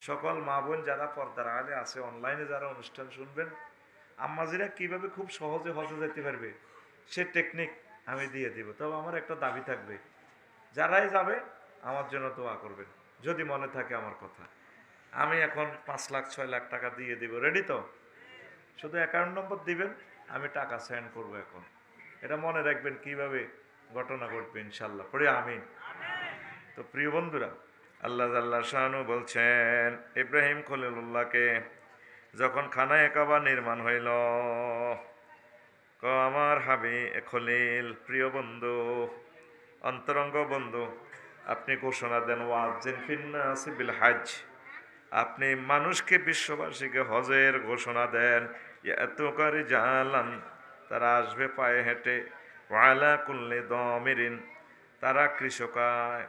সকল মা বোন যারা পর্দার আড়ালে আছে, অনলাইনে যারা অনুষ্ঠান শুনবেন, আম্মাজিরা কিভাবে খুব সহজে হজে যেতে পারবে সে টেকনিক আমি দিয়ে দিব। তবে আমার একটা দাবি থাকবে, যারাই যাবে আমার জন্য দোয়া করবেন, যদি মনে থাকে আমার কথা। আমি এখন 5 লাখ 6 লাখ টাকা দিয়ে দিব, রেডি তো? শুধু অ্যাকাউন্ট নম্বর দিবেন, আমি টাকা সেন্ড করব। এখন এটা মনে রাখবেন কিভাবে ঘটনা ঘটবে ইনশাল্লাহ, পড়ে আমিন। তো প্রিয় বন্ধুরা, আল্লাহ আল্লাহ শাহানু বলছেন ইব্রাহিম খলিলুল্লাহকে যখন খানায়ে কাবা নির্মাণ হইল, আমার হাবি খলিল, প্রিয় বন্ধু, অন্তরঙ্গ বন্ধু, আপনি ঘোষণা দেন ওয়াজ্জিন ফিন্নাসি বিল হজ, আপনি মানুষকে, বিশ্ববাসীকে হজের ঘোষণা দেন। ইয়াতুকারি জালান, তারা আসবে পায়ে হেঁটে, ওয়ালা কুল্লি দামিরিন, তারা কৃষকায়,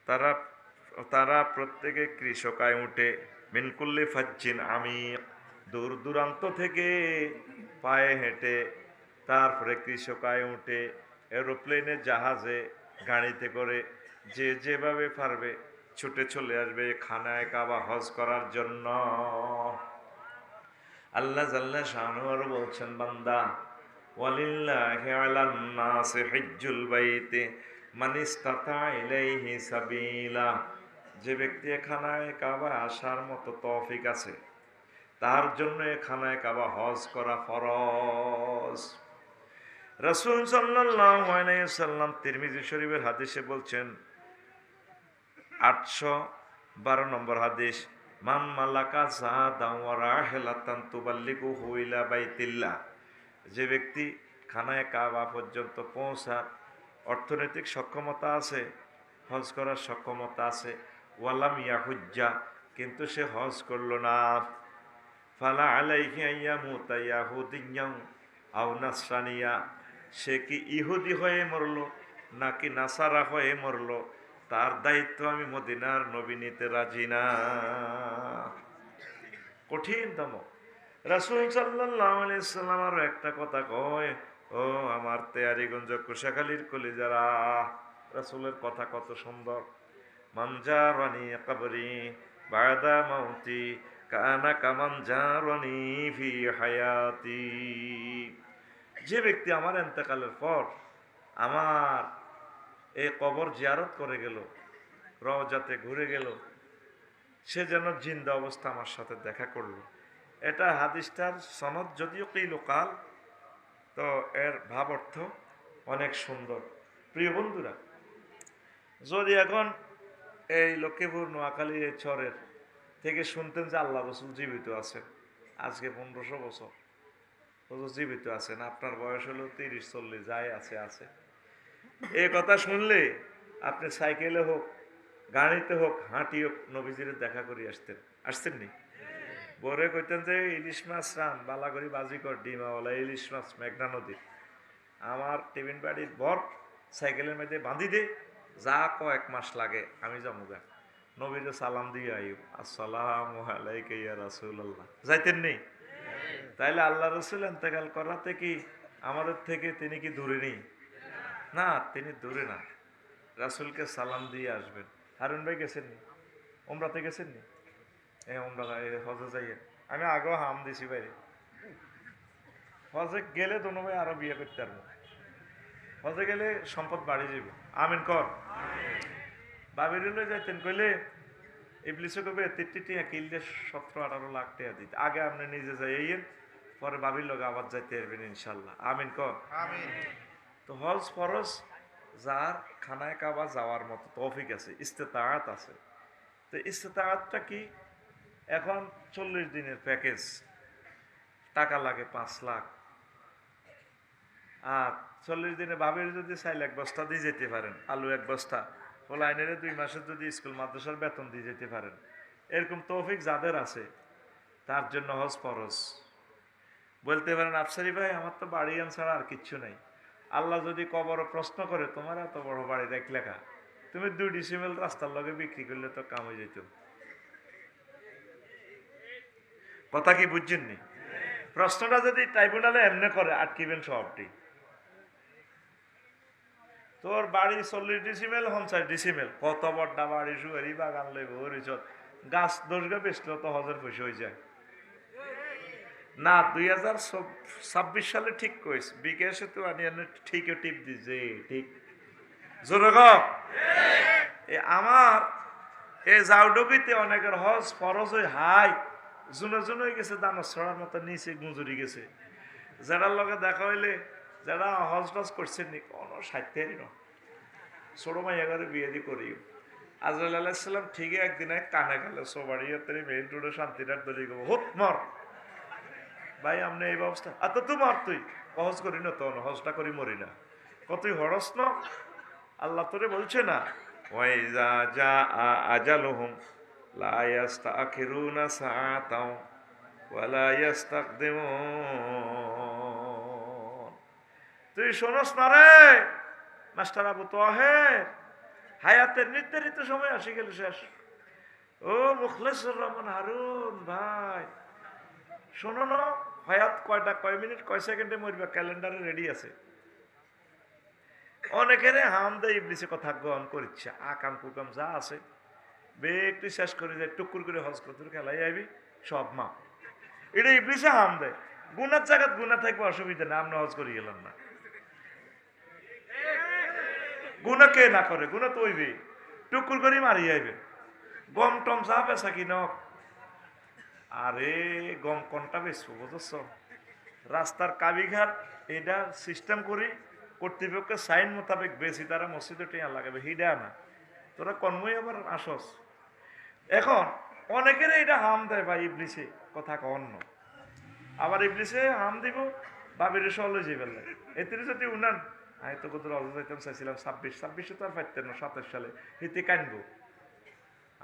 তারা তারা প্রত্যেকে কৃষকায় উঠে, মিনকুল্লি ফাজ্জিন আমিক, দূর দূরান্ত থেকে পায়ে হেঁটে, তারপরে কৃষকায় উঠে, এরোপ্লেনে, জাহাজে, গাড়িতে করে, যে যেভাবে পারবে ছুটে চলে আসবে খানায় কাবা হজ করার জন্য। আল্লাহ জাল্লা শানু আরো বলছেন, বান্দা, ওয়ালিল্লাহি আলান নাসি হিজ্জুল বাইতি মান ইসতাতা ইলাইহি সাবিলা, যে ব্যক্তি খানায় কাবা আসার মতো তৌফিক আছে তার জন্য খানায় কাবা হজ করা ফরজ। রাসূল সাল্লাল্লাহু আলাইহি সাল্লাম তিরমিজি শরীফের হাদিসে বলছেন, 812 নম্বর হাদিস, মান মালাকা যাদান ওয়া রাহিলাতান তুবাল্লিগুহু ইলা বাইতিল্লাহ, যে ব্যক্তি খানায় কাবা পর্যন্ত পৌঁছার অর্থনৈতিক সক্ষমতা আছে, হজ করার সক্ষমতা আছে, ওয়ালাম ইয়াহুজ্জা, কিন্তু সে হজ করল না, ফালা আলাইহি আইয়ামুতা ইয়াহুদিয়্যান আও নাসরানিয়া, সে কি ইহুদি হয়ে মরল নাকি নাসারা হয়ে মরল, তার দায়িত্ব আমি মদিনার নবী নিতে রাজি না। কঠিনতম। রাসূল সাল্লাল্লাহু আলাইহি সাল্লাম আরো একটা কথা কয়, ও আমার তেয়ারিগঞ্জ কুশাখালীর কলিজারা, রাসূলের কথা কত সুন্দর। মান জারানি কবরি বাদা মাউতি কানা কামান জারানি ফি হায়াতি, যে ব্যক্তি আমার ইন্তেকালের পর আমার এই কবর জিয়ারত করে গেল, রওজাতে ঘুরে গেল, সে যেন জিন্দা অবস্থা আমার সাথে দেখা করলো। এটা হাদিসটার সনদ যদিও কি লোকাল, তো এর ভাব অর্থ অনেক সুন্দর। প্রিয় বন্ধুরা, যদি এখন এই লক্ষ্মীপুর নোয়াখালী এই চরের থেকে শুনতেন যে আল্লাহ রসুল জীবিত আছেন, আজকে 1500 বছর হুজুর জীবিত আছেন, আপনার বয়স হলো 30-40, যাই আছে, এই কথা শুনলে আপনি সাইকেলে হোক, গাড়িতে হোক, হাঁটি হোক, নবীজিরে দেখা করে আসতেননি? বরে কইতেন যে ইলিশ মাছ রান বালাগড়ি বাজিকর ডিমাওয়ালা ইলিশ মাছ মেঘনা নদীর, আমার টিফিন বাড়ির বর সাইকেলের মধ্যে বাঁধি দে, যা কয়েক মাস লাগে আমি যামুগা, নবীরে সালাম দিয়ে আইব, আসসালামু আলাইকা ইয়া রাসূলুল্লাহ, যাইতেন নেই? তাইলে আল্লাহ রসুল ইন্তেকাল করাতে কি আমাদের থেকে তিনি কি দূরে নেই? না, তিনি দূরে না, রাসূলকে সালাম দিয়ে আসবেন। হারুন ভাই গেছেননি? ওমরাতে গেছেননি? ওমরা হজে যাইয়ে আমি আগেও হাম দিছি বাইরে, হজে গেলে দোনো ভাই আরো বিয়ে করতে পারবো, হজে গেলে সম্পদ বাড়ি যাব, আমিন কর। বাবির যাইতেন কইলে ইবলিসে কবে 33 কিললে 17-18 লাখ টাকা দিতে, আগে আপনি নিজে যাইয়েন, পরে বাবির লোক আবার যাইতে পারবেন ইনশাল্লাহ, আমিন কর। তো হজ ফরজ, যার খানায় কাবা যাওয়ার মতো তৌফিক আছে, ইস্তেতাআত আছে। তো ইস্তেতাআতটা কি? এখন 40 দিনের প্যাকেজ, টাকা লাগে 5 লাখ, আর 40 দিনে বাবির যদি 4 লাখ বস্তা দিয়ে যেতে পারেন, আলু 1 বস্তা, ফলাইনের 2 মাসের যদি স্কুল মাদ্রাসার বেতন দিয়ে যেতে পারেন, এরকম তৌফিক যাদের আছে তার জন্য হজ ফরজ। বলতে পারেন, আফসারি ভাই আমার তো বাড়ি ছাড়া আর কিচ্ছু নাই, আল্লাহ যদি কবর প্রশ্ন করে তোমার এত বড় বাড়ি দেখ লেখা, তুমি 2 ডিসিমেল রাস্তার লগে বিক্রি করলে তো কাম হয়ে যেত। কথা কি বুঝছেননি? প্রশ্নটা যদি ট্রাইব্যুনালে এমনি করে আটকিবেন সবটি। তোর বাড়ি 40 ডিসিমেল 50 ডিসিমেল, কত বড়টা বাড়ি, সুয়ারি বাগান লইব, গাছ 10 গা বেচলেও তো হজের পয়সা হয়ে যায় না। 2026 সালে ঠিক কইস বিকাশে তো আনিয়ানে ঠিকই টিপ দিছে ঠিক জোরে গ আমার এই জাউডুকিতে অনেকের হজ ফরজ হয়ে হাই জুনে জুনে হয়ে গেছে দানো ছড়ার মতো নিচে গুঁজুরি গেছে যারার লগে দেখা হইলে যারা হজ টজ করছেন নি কোনো সাহিত্যেরই ন ছোট মাইয়া করে বিয়ে দি করি আজরাইল আলাইহিসসালাম ঠিকই একদিন এক কানে গেলে সোবাড়িয়া তেরি মেইন রোডে শান্তিনাথ দড়ি গো হুত মর ভাই আমনে এই ব্যবস্থা আর তো তোমার তুই হজ করি না তো হজটা করি মরি না কতই হরস না আল্লাহ তোরে বলছে না ওয়াইজা জা আজালুহুম লা ইস্তাখিরুনা সাআতাও ওয়ালা ইস্তাকদিমুন। তুই শোনস না রে মাস্টার আবু তাহের হায়াতের নির্ধারিত সময় আসি গেল শেষ। ও মুখলেসুর রহমান হারুন ভাই শোনো না হায়াত কয়টা কয় মিনিট কয় সেকেন্ডে মরবে ক্যালেন্ডারে রেডি আছে। অনেকের হাম দেয় ইবলিসে কথা গ্রহণ করিচ্ছে আকাম কুকাম যা আছে ব্যক্তি শেষ করে যায় টুকুর করে হজ করতে খেলাই আইবি সব মা এটা ইবলিসে হাম দেয় গুনার জায়গাত গুনা থাকবে অসুবিধা না আমরা হজ করি গেলাম না গুনা কে না করে গুনা তো হইবে টুকুর করে মারি আইবে গম টম যা পেশা কি নক আরে গম কোনটা বেচবো বুঝছ রাস্তার কাবিঘাট এটা সিস্টেম করি কর্তৃপক্ষের সাইন মোতাবেক বেশি তারা মসজিদে টেয়া লাগাবে হিডা না তোরা কর্মই আবার আসস। এখন অনেকের এটা হাম দেয় ভাই ইবলিসে কথা অন্য আবার ইবলিসে হাম দিব বাবির সলে যে বেলা এতে যদি উনান আমি তো কত রজ যাইতাম চাইছিলাম 26 তো আর পাইতেন না 27 সালে হিতে কানবো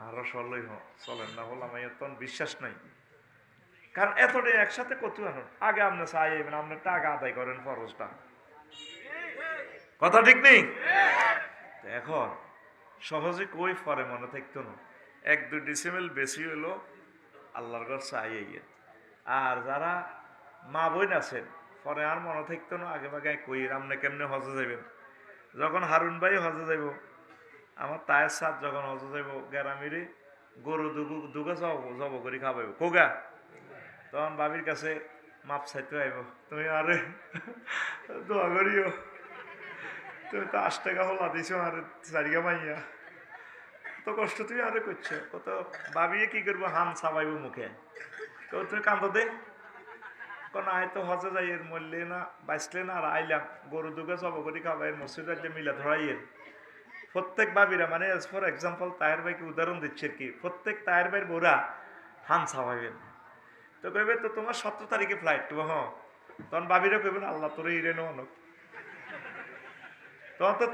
আরো সলই চলেন না হলাম তখন বিশ্বাস নাই কারণ এতটাই একসাথে কত আনুন আগে আপনি চাইবেন আপনার টাকা আদায় করেন ফরজটা কথা ঠিক নেই। এখন সহজে কই ফরে মনে থাকতো না 1-2 ডিসিমেল বেশি হইলো আল্লাহর ঘর চাইয়ে আর যারা মা বোন আছেন পরে আর মনে থাকতো না আগে ভাগে কই আপনি কেমনে হজে যাবেন। যখন হারুন ভাই হজে যাইব আমার তায়ের সাথ যখন হজে যাইব গ্যারামিরে গরু দুগা জব করে খাওয়াইব কোগা তখন বাবির কাছে মাপ চাইতে আইব তুমি আরে দোয়া করিও তুমি তো 8 টাকা হলা দিছ আর 4 গা মাইয়া তো কষ্ট তুই আরে করছো কত ভাবিয়ে কি করবো হাম চাবাইব মুখে তো তুমি কান্দ দে কোন আয় তো হজে যাই এর মরলে না বাঁচলে না আর আইলাম গরু দুগে জব করি খাবাই মসজিদ যে মিলা ধরাইয়ের প্রত্যেক ভাবিরা মানে ফর এক্সাম্পল তায়ের ভাইকে উদাহরণ দিচ্ছে কি প্রত্যেক তায়ের ভাইয়ের বোরা হাম চাবাইবেন তো কইবে তো তোমার 17 তারিখে ফ্লাইট তো হ্যাঁ তখন ভাবিরা কইবেন আল্লাহ তোরে ইরেনো অনেক তখন তো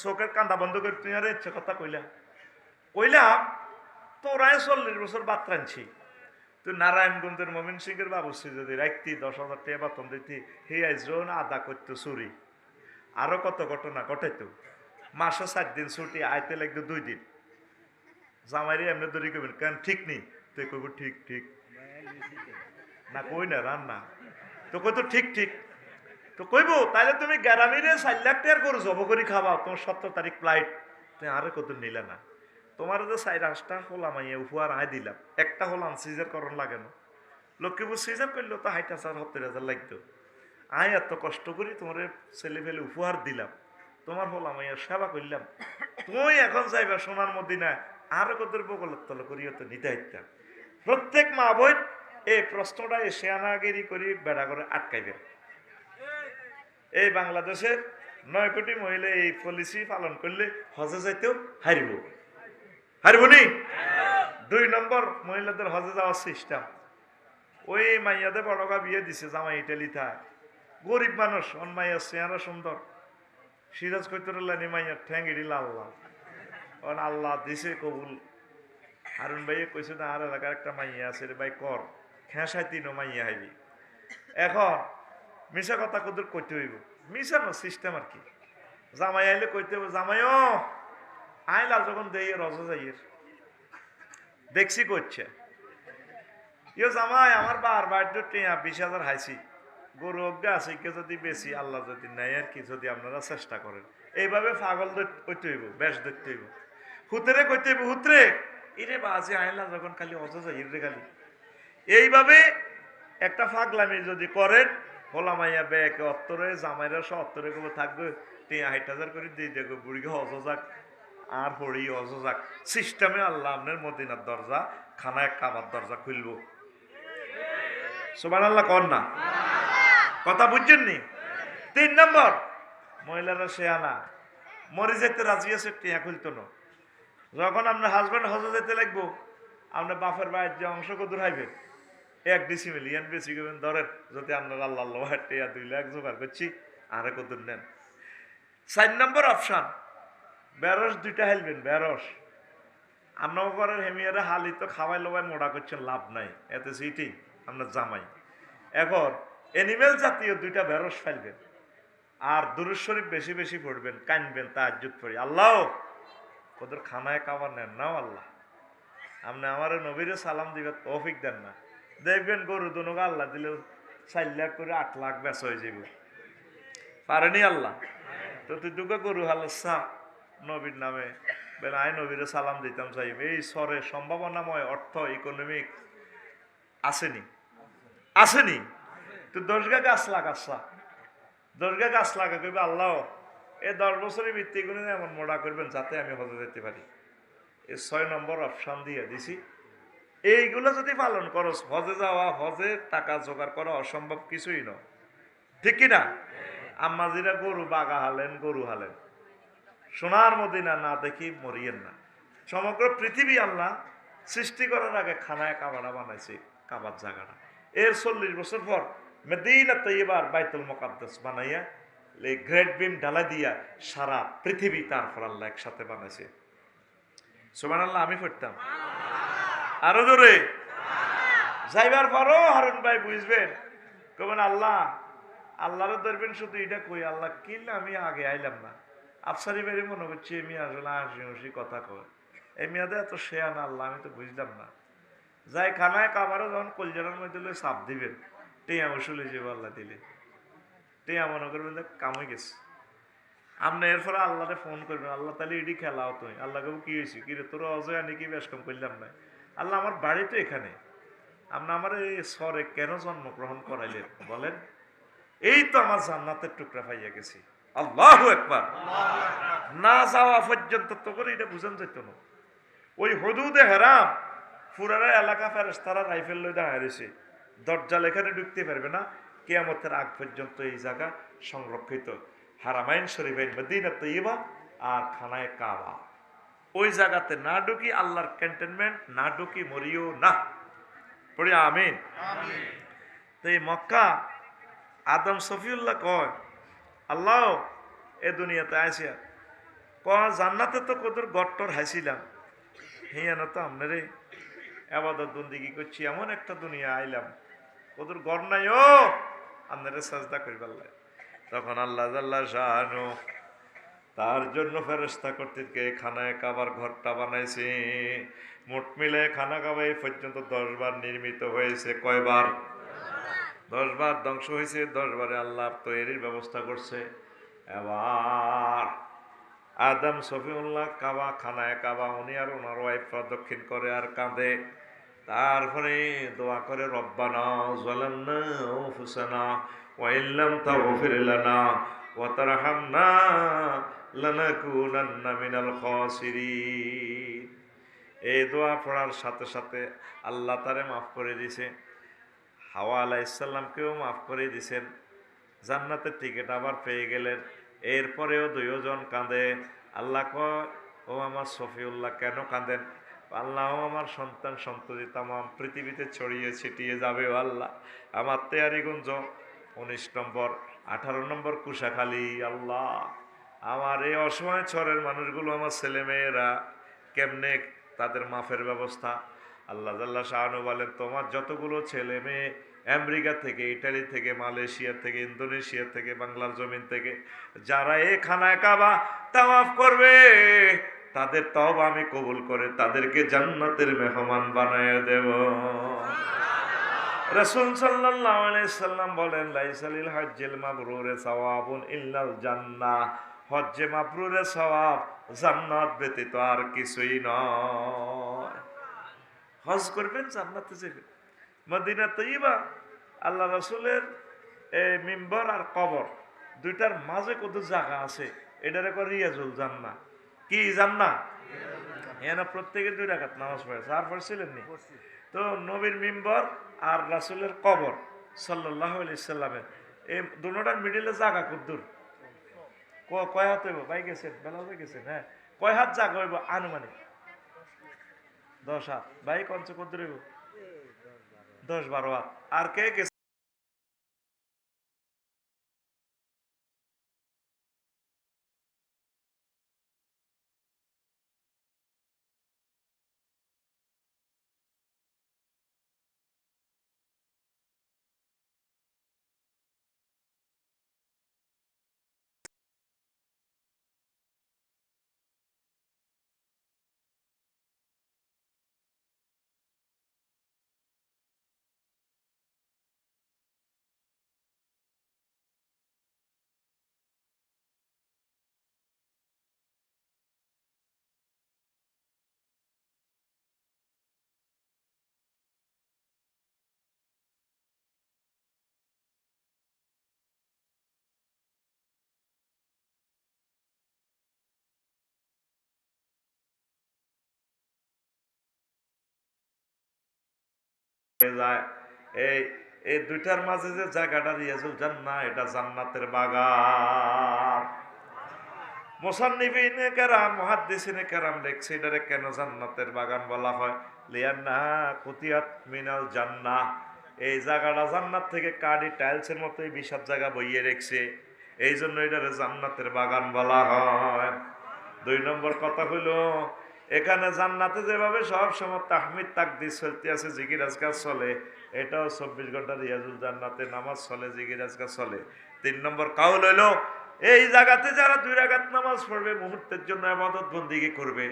চোখের কান্দা বন্ধ করে তুই আরে ইচ্ছে কথা কইলাম তোরাই 40 বছর বাদ রানছি তুই নারায়ণগঞ্জের মমিন সিংহের বাবুসি যদি রাখতি 10,000 টাকা বেতন দিতি হে আইজন আদা করতো চুরি আরো কত ঘটনা ঘটাইতো মাসে 7 দিন ছুটি আইতে লাগতো 2 দিন জামাইরে এমনি দড়ি কইবেন কেন ঠিক নেই তুই কইব ঠিক ঠিক না কই না রান্না তো কই তো ঠিক ঠিক তো কইব তাইলে তুমি গ্যারামিরে 4 লাখ টাকার গরু জব করে খাওয়া তোমার 17 তারিখ ফ্লাইট তুমি আরে কত নিলে না তোমার যে 4-5টা হলাম উপহার আয় দিলাম একটা হলাম সিজার করণ লাগে না লক্ষ্মীপুর সিজার করলেও তো 60,000-70,000 লাগতো আয় এত কষ্ট করি তোমার ছেলে ফেলে উপহার দিলাম তোমার হলাম সেবা করলাম তুমি এখন যাইবা সোনার মদিনায় আরো কত বগলের তল করিও তো নিতে হাইতাম। প্রত্যেক মা বোন এই প্রশ্নটা শেয়ানাগিরি করি বেড়া করে আটকাইবে। এই বাংলাদেশের 9 কোটি মহিলা এই পলিসি পালন করলে হজে যাইতেও হারিব নি। 2 নম্বর মহিলাদের হজে যাওয়ার সিস্টেম ওই মাইয়াদের বড়কা বিয়ে দিছে জামাই ইটালি থাক গরিব মানুষ অন মাইয়া চেহারা সুন্দর সিরাজ কৈতরুল্লাহ মাইয়ার ঠ্যাং ইডি লাল লাল অন আল্লাহ দিছে কবুল হারুন ভাইয়ে কইছে না আর এলাকার একটা মাইয়া আছে রে ভাই কর খেঁসাই 3 মাইয়া হাইবি। এখন মিশা কথা কদর কইতে হইব মিশা না সিস্টেম আর কি জামাই আইলে কইতে হইব জামাইও আইলা যখন দেই রজ যাইয়ের দেখছি করছে ইয়ে জামাই আমার বারবার 20,000 হাইছি গরু অজ্ঞা আছে কে যদি বেশি আল্লাহ যদি নাই আর কি যদি আপনারা চেষ্টা করেন এইভাবে পাগল কইতে হইব বেশ ধরতে হইব হুতরে কইতে হইব হুতরে এরে বাজে আইলা যখন খালি অজা ইরে খালি এইভাবে একটা ফাগলামি যদি করেন হোলামাইয়া বেকে অত্তরে জামাইরা সহ অত্তরে করে থাকবে 6000 করে দিয়ে দেখো বুড়িকে অজজাক আর পড়ি অজজাক সিস্টেমে আল্লাহ আপনার মদিনার দরজা খানায় কাবার দরজা খুলব সুবহানাল্লাহ কর না কথা বুঝছেন নি 3 নম্বর মহিলারা শেয়ানা মরে যেতে রাজি আছে টিয়া খুলতো না যখন আপনার হাজব্যান্ড হজে যেতে লাগবো আপনার বাপের বাইর যে অংশ কত হাইবে 1 ডিসিমিলিয়ন বেশি করবেন ধরেন যদি আপনার আল্লাহ টিয়া 2 লাখ জোগাড় করছি আরে কত নেন 4 নম্বর অপশন বেরস 2টা হেলবেন বেরস আপনার ঘরের হেমিয়ারে হালি তো খাওয়াই লোবাই মোড়া করছেন লাভ নাই এতে সিটি আপনার জামাই এখন এনিমেল জাতীয় 2টা বেরস ফেলবেন আর দুরূদ শরীফ বেশি বেশি পড়বেন কানবেন তাহাজ্জুদ পড়ি আল্লাহ ওদের খানায় খাবার নেন না আল্লাহ আপনি আমার নবীরে সালাম দিবেন তৌফিক দেন না দেখবেন গরু দুনুকে আল্লাহ দিলে 4 লাখ করে 8 লাখ বেচ হয়ে যাবে পারেনি আল্লাহ তো তুই দুকে গরু হাল্লা নবীর নামে বেন আই নবীরে সালাম দিতাম চাইব এই সরে সম্ভাবনাময় অর্থ ইকোনমিক আসেনি আসেনি তো 10 গাছ লাগাচ্ছা 10 গাছ লাগা করবে আল্লাহ এই 10 বছরের ভিত্তি করে এমন মোড়া করবেন যাতে আমি হজে যেতে পারি এই 6 নম্বর অপশন দিয়ে দিছি এইগুলো যদি পালন করো হজে যাওয়া হজে টাকা জোগাড় করা অসম্ভব কিছুই নয় ঠিক কিনা আম্মাজিরা গরু বাগা হালেন গরু হালেন সোনার মদিনা না দেখি মরিয়েন না সমগ্র পৃথিবী আল্লাহ সৃষ্টি করার আগে খানায় কাবারা বানাইছে কাবার জায়গাটা এর 40 বছর পর মদিনা তৈয়বার বাইতুল মুকাদ্দাস বানাইয়া এই গ্রেট বিম ঢালা দিয়া সারা পৃথিবী তারপর আল্লাহ একসাথে বানাইছে সুবহানাল্লাহ আমি পড়তাম আরো জোরে যাইবার পরও হারুন ভাই বুঝবেন কবেন আল্লাহ আল্লাহরে ধরবেন শুধু এটা কই আল্লাহ কিনলে আমি আগে আইলাম না আফসারি বেরি মনে করছি এমি আসলে হাসি হুসি কথা কয় এই মেয়াদে এত শেয়ান আল্লাহ আমি তো বুঝলাম না যাই খানায় কাবারও যখন কলজানার মধ্যে চাপ দিবেন টিয়া উসুলে যাবো আল্লাহ দিলে টিয়া মনে করবেন যে কামে গেছে আপনি এরপরে আল্লাহরে ফোন করবেন আল্লাহ তাহলে এটি খেলাও তুই আল্লাহকে কি হয়েছে কি রে তোর অজয় আনি কি বেশ কম করলাম না আল্লাহ আমার বাড়ি তো এখানে আপনি আমার এই স্বরে কেন জন্মগ্রহণ করাইলেন বলেন এই তো আমার জান্নাতের টুকরা পাইয়া গেছি আল্লাহু আকবার না যাওয়া পর্যন্ত তো করে এটা বুঝান যেত না ওই হুদুদে হারাম পুরারা এলাকা ফেরেশতারা রাইফেল লই দাঁড়িয়েছে দরজাল এখানে ঢুকতে পারবে না কিয়ামতের আগ পর্যন্ত এই জায়গা সংরক্ষিত হারামাইন শরীফাইন মদিনা তৈয়বা আর খানায় কাবা ওই জায়গাতে না ঢুকি আল্লাহর ক্যান্টনমেন্ট না ঢুকি মরিও না পড়ি আমিন তো এই মক্কা আদম সফিউল্লাহ কয় আল্লাহ এ দুনিয়াতে আসিয়া জান্নাতে তো কদর গট্টর হাসিলাম হিয়ানো তো আপনারে আবাদত বন্দিগি করছি এমন একটা দুনিয়া আইলাম কদর গড় নাই ও আপনারে সাজদা করিবার লাগে তখন আল্লাহ জাল্লাহ শাহানু তার জন্য ফেরেশতা কর্তৃক খানায় কাবার ঘরটা বানাইছে মোট মিলে খানা কাবা এই পর্যন্ত 10 বার নির্মিত হয়েছে কয়বার 10 বার ধ্বংস হয়েছে 10 বারে আল্লাহ তৈরির ব্যবস্থা করছে এবার আদম সফিউল্লাহ কাবা খানায় কাবা উনি আর ওনার ওয়াইফ প্রদক্ষিণ করে আর কাঁদে তারপরে দোয়া করে রব্বানা যালামনা আনফুসানা ওয়া ইল্লাম তাগফির লানা ওয়া তারহামনা লানাকুনান্না মিনাল খাসিরিন এই দোয়া পড়ার সাথে সাথে আল্লাহ তারে মাফ করে দিয়েছে হাওয়া আলাইহিস সালামকেও মাফ করে দিয়েছেন জান্নাতের টিকিট আবার পেয়ে গেলেন এরপরেও 2 জন কাঁদে আল্লাহ কয় ও আমার সফিউল্লাহ কেন কাঁদেন আল্লাহ আমার সন্তান সন্ততি তাম পৃথিবীতে ছড়িয়ে ছিটিয়ে যাবে ও আল্লাহ আমার তেয়ারিগঞ্জ 19 নম্বর 18 নম্বর কুশাখালী আল্লাহ আমার এই অসময় ছড়ের মানুষগুলো আমার ছেলেমেয়েরা কেমনে তাদের মাফের ব্যবস্থা আল্লাহ জাল্লা শাহানু বলেন তোমার যতগুলো ছেলে মেয়ে আমেরিকা থেকে ইটালি থেকে মালয়েশিয়া থেকে ইন্দোনেশিয়া থেকে বাংলার জমিন থেকে যারা এই খানায় কাবা তাওয়াফ করবে তাদের তওবা আমি কবুল করে তাদেরকে জান্নাতের মেহমান বানায় দেব রাসূল সাল্লাল্লাহু আলাইহি সাল্লাম বলেন লাইসালিল হজ্জিল মাবরুরে সাওয়াবুন ইল্লাল জান্নাহ হজ্জে মাবরুরে সওয়াব জান্নাত ব্যতীত আর কিছুই নয় হজ করবেন, জান্নাতে যাবেন। মদিনা তৈয়বা আল্লাহ রাসূলের মিম্বর আর কবর দুইটার মাঝে কত জায়গা আছে, এটার একবার রিয়াজুল জান্নাহ। কি জান্নাহ? এখানে প্রত্যেকে 2 রাকাত নামাজ পড়েছে। আর পড়ছিলেন নি? তো নবীর মিম্বর আর রাসূলের কবর সাল্লাল্লাহু আলাইহি সাল্লামের এই দুটোটার মিডিলে জায়গা কত দূর? কয় হাত হইব? ভাই গেছেন, বেলাল ভাই গেছেন, হ্যাঁ। কয় হাত জায়গা হইব আনুমানিক? 10 হাত। ভাই কত দূর হইব? 10-12 হাত। আর কে গেছে? যায় এই এই দুইটার মাঝে যে জায়গাটা রিয়াজুল জান্নাহ, এটা জান্নাতের বাগান। মুসান্নিফিনে কেরাম মুহাদ্দিসিনে কেরাম লেখছে এটারে কেন জান্নাতের বাগান বলা হয়। লিয়ান্নাহা কুতিয়াত মিনাল জান্নাহ, এই জায়গাটা জান্নাত থেকে কাঠি টাইলসের মতো এই বিশাল জায়গা বইয়ে রেখছে, এই জন্য এটারে জান্নাতের বাগান বলা হয়। 2 নম্বর কথা হলো, এখানে জান্নাতে যেভাবে সব সময় তাহমিদ তাকদিস চলতে আছে, জিকির আজকার চলে, এটাও 24 ঘন্টা রিয়াজুল জান্নাতে নামাজ চলে, জিকির আজকার চলে। 3 নম্বর কাউল হইলো, এই জায়গাতে যারা 2 রাকাত নামাজ পড়বে, মুহূর্তের জন্য ইবাদত বন্দেগী করবে,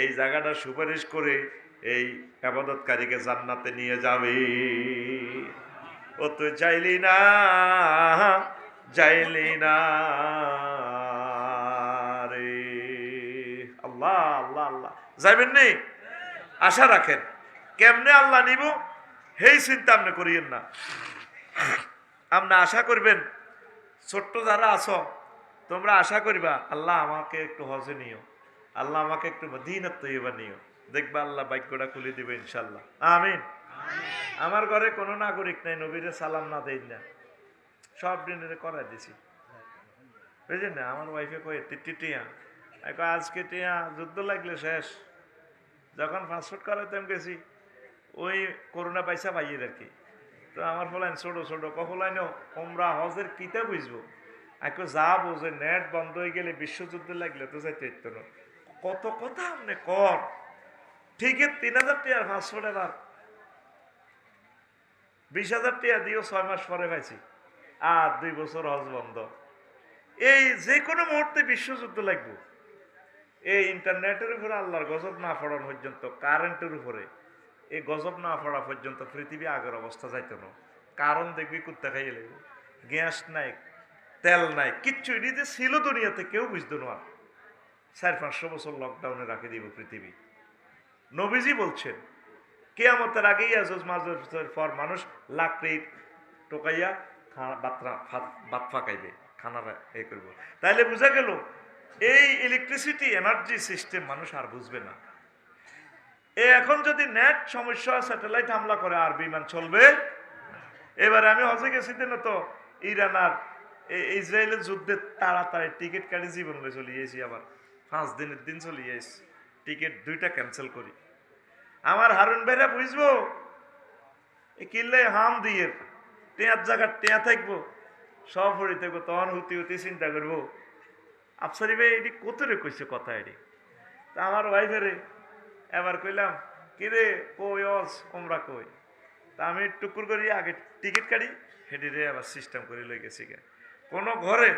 এই জায়গাটা সুপারিশ করে এই ইবাদতকারীকে জান্নাতে নিয়ে যাবে। ও তো যাইলি না, যাইলি না রে। আল্লাহ আল্লাহ আল্লাহ, যাইবেন নি? আশা রাখেন। কেমনে আল্লাহ নিব সেই চিন্তা আপনি করিয়েন না, আপনি আশা করবেন। ছোট্ট যারা আছো তোমরা আশা করিবা আল্লাহ আমাকে একটু হজে নিও, আল্লাহ আমাকে একটু মদিনাত তৈয়বা নিও, দেখবা আল্লাহ ভাগ্যটা খুলে দিবে ইনশাল্লাহ। আমিন। আমার ঘরে কোনো নাগরিক নাই নবীরে সালাম না দেই না, সব দিনের করাই দিছি, বুঝলেন না? আমার ওয়াইফে কয়ে টিয়া আজকে টিয়া যুদ্ধ লাগলে শেষ। যখন পাসপোর্ট করাইতাম গেছি ওই করোনা পয়সা পাইয়ে আর কি। তো আমার ফলাইন ছোট ছোট কফলাইনও তোমরা হজের কিতা বুঝবো, এখন যা বোঝে নেট বন্ধ হয়ে গেলে বিশ্বযুদ্ধ লাগলে তো যাইতে ইত্য না, কত কথা আপনি কর। ঠিকই 3000 টাকার পাসপোর্ট এবার 20,000 টাকা দিয়েও 6 মাস পরে পাইছি, আর 2 বছর হজ বন্ধ। এই যে কোনো মুহূর্তে বিশ্বযুদ্ধ লাগবে। এই ইন্টারনেটের উপরে আল্লাহর গজব না পড়ানো পর্যন্ত, কারেন্টের উপরে এই গজব না পড়া পর্যন্ত পৃথিবী আগের অবস্থা যাইতো না। কারণ দেখবি কুত্তা খাইয়ে লাগবে, গ্যাস নাই, তেল নাই, কিচ্ছু এটি যে ছিল দুনিয়াতে কেউ বুঝতো না। 400-500 বছর লকডাউনে রাখে দিব পৃথিবী। নবীজি বলছেন কিয়ামতের আগেই আজজ মাজজের পর মানুষ লাকড়ি টোকাইয়া ভাত ফাঁকাইবে, খানার এ করবো। তাইলে বোঝা গেল এই ইলেকট্রিসিটি এনার্জি সিস্টেম মানুষ আর বুঝবে না। এখন যদি নেট সমস্যা, স্যাটেলাইট হামলা করে আর বিমান চলবে। এবারে আমি হজে গেছি না, তো ইরান আর ইসরায়েলের যুদ্ধে তাড়াতাড়ি টিকিট কাটি জীবন চলে গেছি, আবার 5 দিনের দিন চলে গেছি, টিকিট 2টা ক্যান্সেল করি। আমার হারুন ভাইরা বুঝবো এ কিনলে হাম দিয়ে টেঁয়ার জায়গা টেঁয়া থাকবো, সব হরি থাকবো, তখন হুতি হুতি চিন্তা করবো আফসারি ভাই এটি কতরে কইছে কথা এটি। তা আমার ওয়াইফেরে এবার কইলাম কিরে কই অস ওমরা কই, তা আমি টুকুর করি আগে টিকিট কাটি, হেঁটে আবার সিস্টেম করে লই গেছি। কোনো ঘরে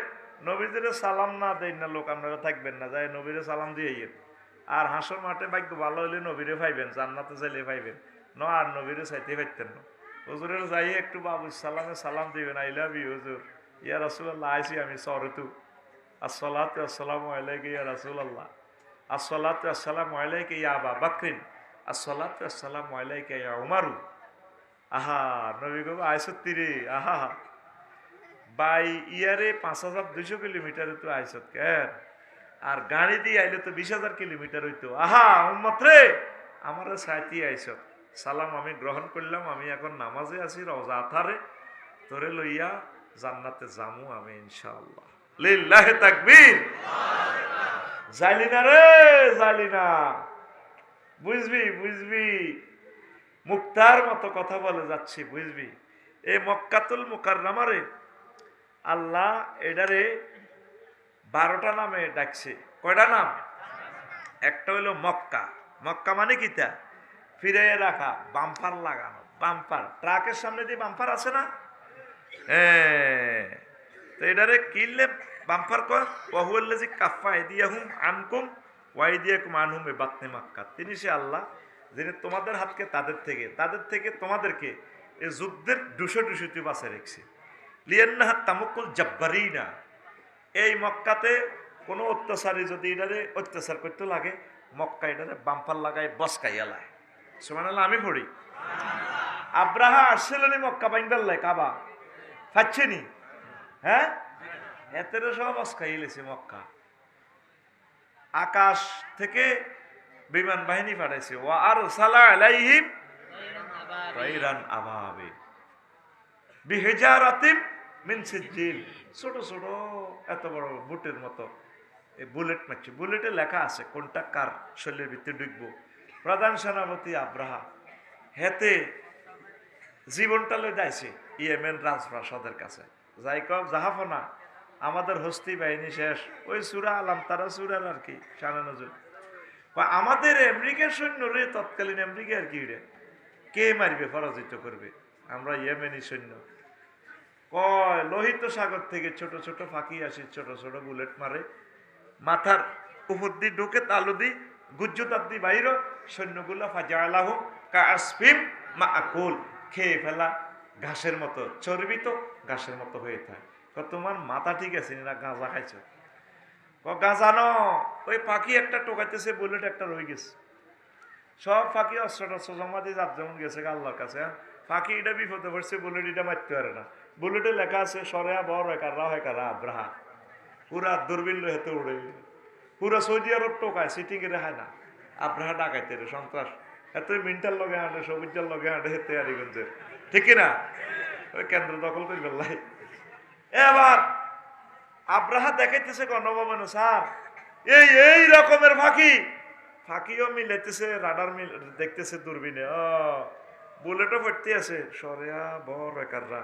নবীদের সালাম না দেয় না লোক, আপনারা থাকবেন না, যাই নবীরে সালাম দিয়ে ইয়ে। আর হাসর মাঠে ভাগ্য ভালো হইলে নবীরে পাইবেন, জান্নাতে চাইলে পাইবেন ন, আর নবীরে চাইতে পারতেন না। হুজুরের যাই একটু বাবু সালামে সালাম দিবেন, আই লাভ ইউ হুজুর, ইয়া রাসূলুল্লাহ আইছি আমি সরতু, আসসালাতু আসসালামু আলাইকা ইয়া রাসূলুল্লাহ, আসসালাতু আসসালামু আলাইকা ইয়া আবা বকরিন, আসসালাতু আসসালামু আলাইকা ইয়া উমারু। আহা নবী গো আইসত তীরে, আহা বাই ইয়ারে 5200 কিলোমিটারে তো আইসত কেন, আর গাড়ি দিয়ে আইলে তো 20,000 কিলোমিটার হইতো। আহা উম্মত রে, আমার সাইতি আইসত, সালাম আমি গ্রহণ করলাম, আমি এখন নামাজে আছি রওজা আথারে, তোরে লইয়া জান্নাতে যামু আমি ইনশাআল্লাহ। লিল্লাহি তাকবীর। যাইলি না রে, যাইলি না, বুঝবি বুঝবি, মুক্তার মতো কথা বলে যাচ্ছি, বুঝবি। এই মক্কাতুল মুকাররমারে আল্লাহ এটারে 12টা নামে ডাকছে। কয়টা নাম? একটা হইল মক্কা। মক্কা মানে কিতা? ফিরে রাখা, বাম্পার লাগানো, বাম্পার, ট্রাকের সামনে দিয়ে বাম্পার আছে না, তো এটারে কিনলে বাম্পার কয় ওয়াহুয়াল্লাযী কাফফা আইদিয়াহুম আনকুম ওয়া আইদিয়াকুম আনহুম বিবাতনি মাক্কা। তিনি সে আল্লাহ যিনি তোমাদের হাতকে তাদের থেকে তোমাদেরকে এই যুদ্ধের ডুসোতে বাঁচিয়ে রেখেছে। লিয়ান্নাহা তামাক্কুল জাব্বারিনা, এই মক্কাতে কোনো অত্যাচারী যদি এটারে অত্যাচার করতে লাগে, মক্কা এটারে বাম্পার লাগায় বসকাইয়া লায়। সুবহানাল্লাহ আমি পড়ি। আব্রাহা আসছিলেন মক্কা বাইন্দাল্লাহ কাবা পাচ্ছেনি, হ্যাঁ এতেরও সব বসকাই লেছে মক্কা। আকাশ থেকে বিমান বাহিনী পাঠাইছে, ওয়া আরসালা আলাইহিম তাইরান আবাবিল বিহিজারাতিম মিন সিজিল, ছোট ছোট এত বড় বুটের মতো এই বুলেট মারছে। বুলেটে লেখা আছে কোনটা কার শরীরের ভিতরে ঢুকবো। প্রধান সেনাপতি আব্রাহা হেতে জীবনটা লই যাইছে ইয়েমেন রাজপ্রাসাদের কাছে, যাই কব জাহাফনা আমাদের হস্তি বাহিনী শেষ, ওই সূরা আলাম তারা সূরার আর কি শানে নজর, আমাদের আমেরিকার সৈন্য রে, তৎকালীন আমেরিকা আর কি রে, কে মারবে, পরাজিত করবে, আমরা ইয়েমেনি সৈন্য। কয় লোহিত সাগর থেকে ছোট ছোট ফাঁকি আসি, ছোট ছোট বুলেট মারে, মাথার উপর দিয়ে ঢুকে তালু দি গুজ্জুতার দি বাইর, সৈন্যগুলা ফাজালাহু কাসফিম মাআকুল, খেয়ে ফেলা ঘাসের মতো, চর্বিত ঘাসের মতো হয়ে থাকে। তোমার মাথা ঠিক আছে না, গাঁজা খাইছো? গাঁজা ন, ওই পাখি একটা টোকাইতেছে, বুলেট একটা রয়ে গেছে, সব ফাঁকি অস্ত্র টস্ত্র জমা দিয়ে যার যেমন গেছে আল্লাহর কাছে। ফাঁকি এটা বিপদে পড়ছে, বুলেট এটা মারতে পারে না। বুলেটে লেখা আছে সরেয়া বড় হয় কারা আব্রাহা, পুরা দূরবীন হেতে উড়ে, পুরা সৌদি আরব টোকায়, সিটিং এ রেখায় না। আব্রাহা ডাকাইতে রে সন্ত্রাস, এত মিন্টার লগে হাঁটে, সবুজার লগে হাঁটে, হেতে আরিগঞ্জের, ঠিক না? ওই কেন্দ্র দখল করে ফেললাই। এবার আব্রাহা দেখাইতেছে গণভবনে, স্যার এই রকমের ফাঁকিও মিলাইতেছে, রাডার মিল দেখতেছে দূরবীনে, বুলেটও পড়তে আছে সরেয়া বড় একাররা,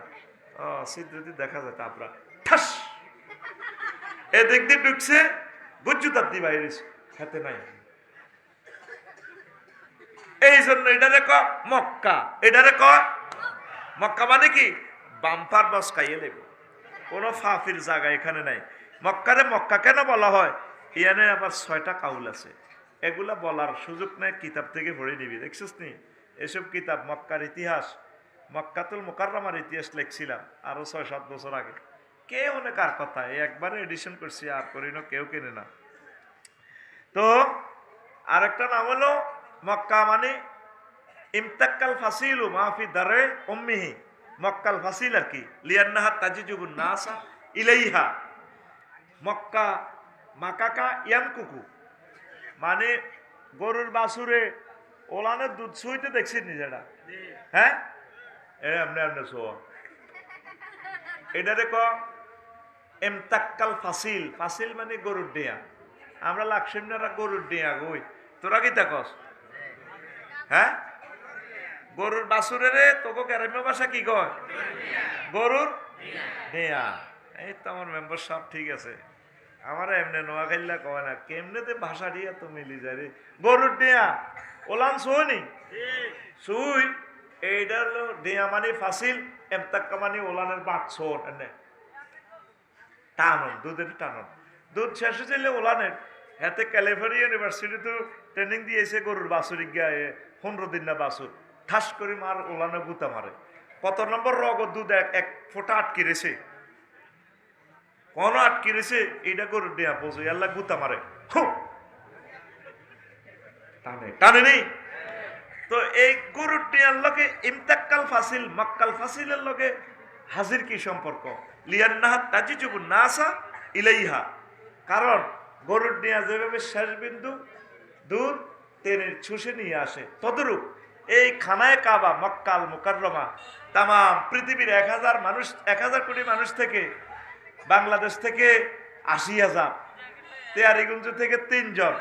সিদ্ধি দেখা যায়। তারপর ঠাস এদিক দিয়ে ঢুকছে, গুজ্জুতার দি বাইরে হাতে নাই। এই জন্য এটারে ক মক্কা, এটারে ক মক্কা মানে কি বাম্পার বস খাইয়ে লেবে, কোনো ফাফির জায়গা এখানে নাই। মক্কারে মক্কা কেন বলা হয়, ইয়ানে আবার 6টা কাউল আছে, এগুলা বলার সুযোগ নেই, কিতাব থেকে পড়ে নিবি, দেখছিস নি এসব কিতাব। মক্কার ইতিহাস, মক্কাতুল মুকাররমার ইতিহাস লিখছিলাম আরো 6-7 বছর আগে, কে মনে কার কথা, একবারে এডিশন করছি, আর করি না, কেউ কেনে না। তো আরেকটা নাম হলো মক্কা মানে ইমতাক্কাল ফাসিলু মাহফি দারে উম্মিহি, মক্কাল ফাসিল আর কি, লিয়ান্নাহা তাজিজুবুন নাসা ইলাইহা। মক্কা মাকাকা ইয়ামকুকু মানে গরুর বাছুরে ওলানের দুধ সইতে দেখছেন নিজেরা, হ্যাঁ এমনি শো এটারে ক এমতাক্কাল ফাসিল। ফাসিল মানে গরুর ডেয়া, আমরা লাকসিমনারা গরুর ডেয়া গই, তোরা কি দেখস? হ্যাঁ গরুর বাছুরের তোকে গ্রাম্য ভাষা কি কয়? গরুর ডেয়া। এই তো আমার মেম্বার সব ঠিক আছে, আমার এমনি নোয়াখাইলা কয় না, কেমনেতে ভাষা দিয়া তো মিলি যায় রে। গরুর ডেয়া ওলান শুনি সুই, এইটা হলো ডেয়া মানে ফাসিল, এমতাক্কা মানে ওলানের বাক শোন, টানন দুধের টানন, দুধ শেষ হয়েছিল ওলানের। হাতে ক্যালিফোর্নিয়া ইউনিভার্সিটি তো ট্রেনিং দিয়েছে গরুর বাছুরি গায়ে 15 দিন না বাছুর, ঠাস করে মার ওলানে গুতা মারে, কত নম্বর রগ দুধ এক ফোঁটা আটকে রেছে, কোন আটকে রেছে, এইটা গরুর ডেয়া পৌঁছে আল্লাহ গুতা মারে, টানে টানে নেই তো এই গরুর ডিয়ার লগে ইমতাক্কাল ফাসিল মক্কাল ফাসিলের লগে হাজির কি সম্পর্ক? লিয়ান্নাহা তাজিজুবু নাসা ইলাইহা, কারণ গরুর ডিয়া যেভাবে শেষ বিন্দু দূর টেনে ছুষে নিয়ে আসে, তদরূপ এই খানায় কাবা মক্কাল মুকাররমা তাম পৃথিবীর 1000 মানুষ, 1000 কোটি মানুষ থেকে বাংলাদেশ থেকে 80,000, তেয়ারিগঞ্জ থেকে 3 জন,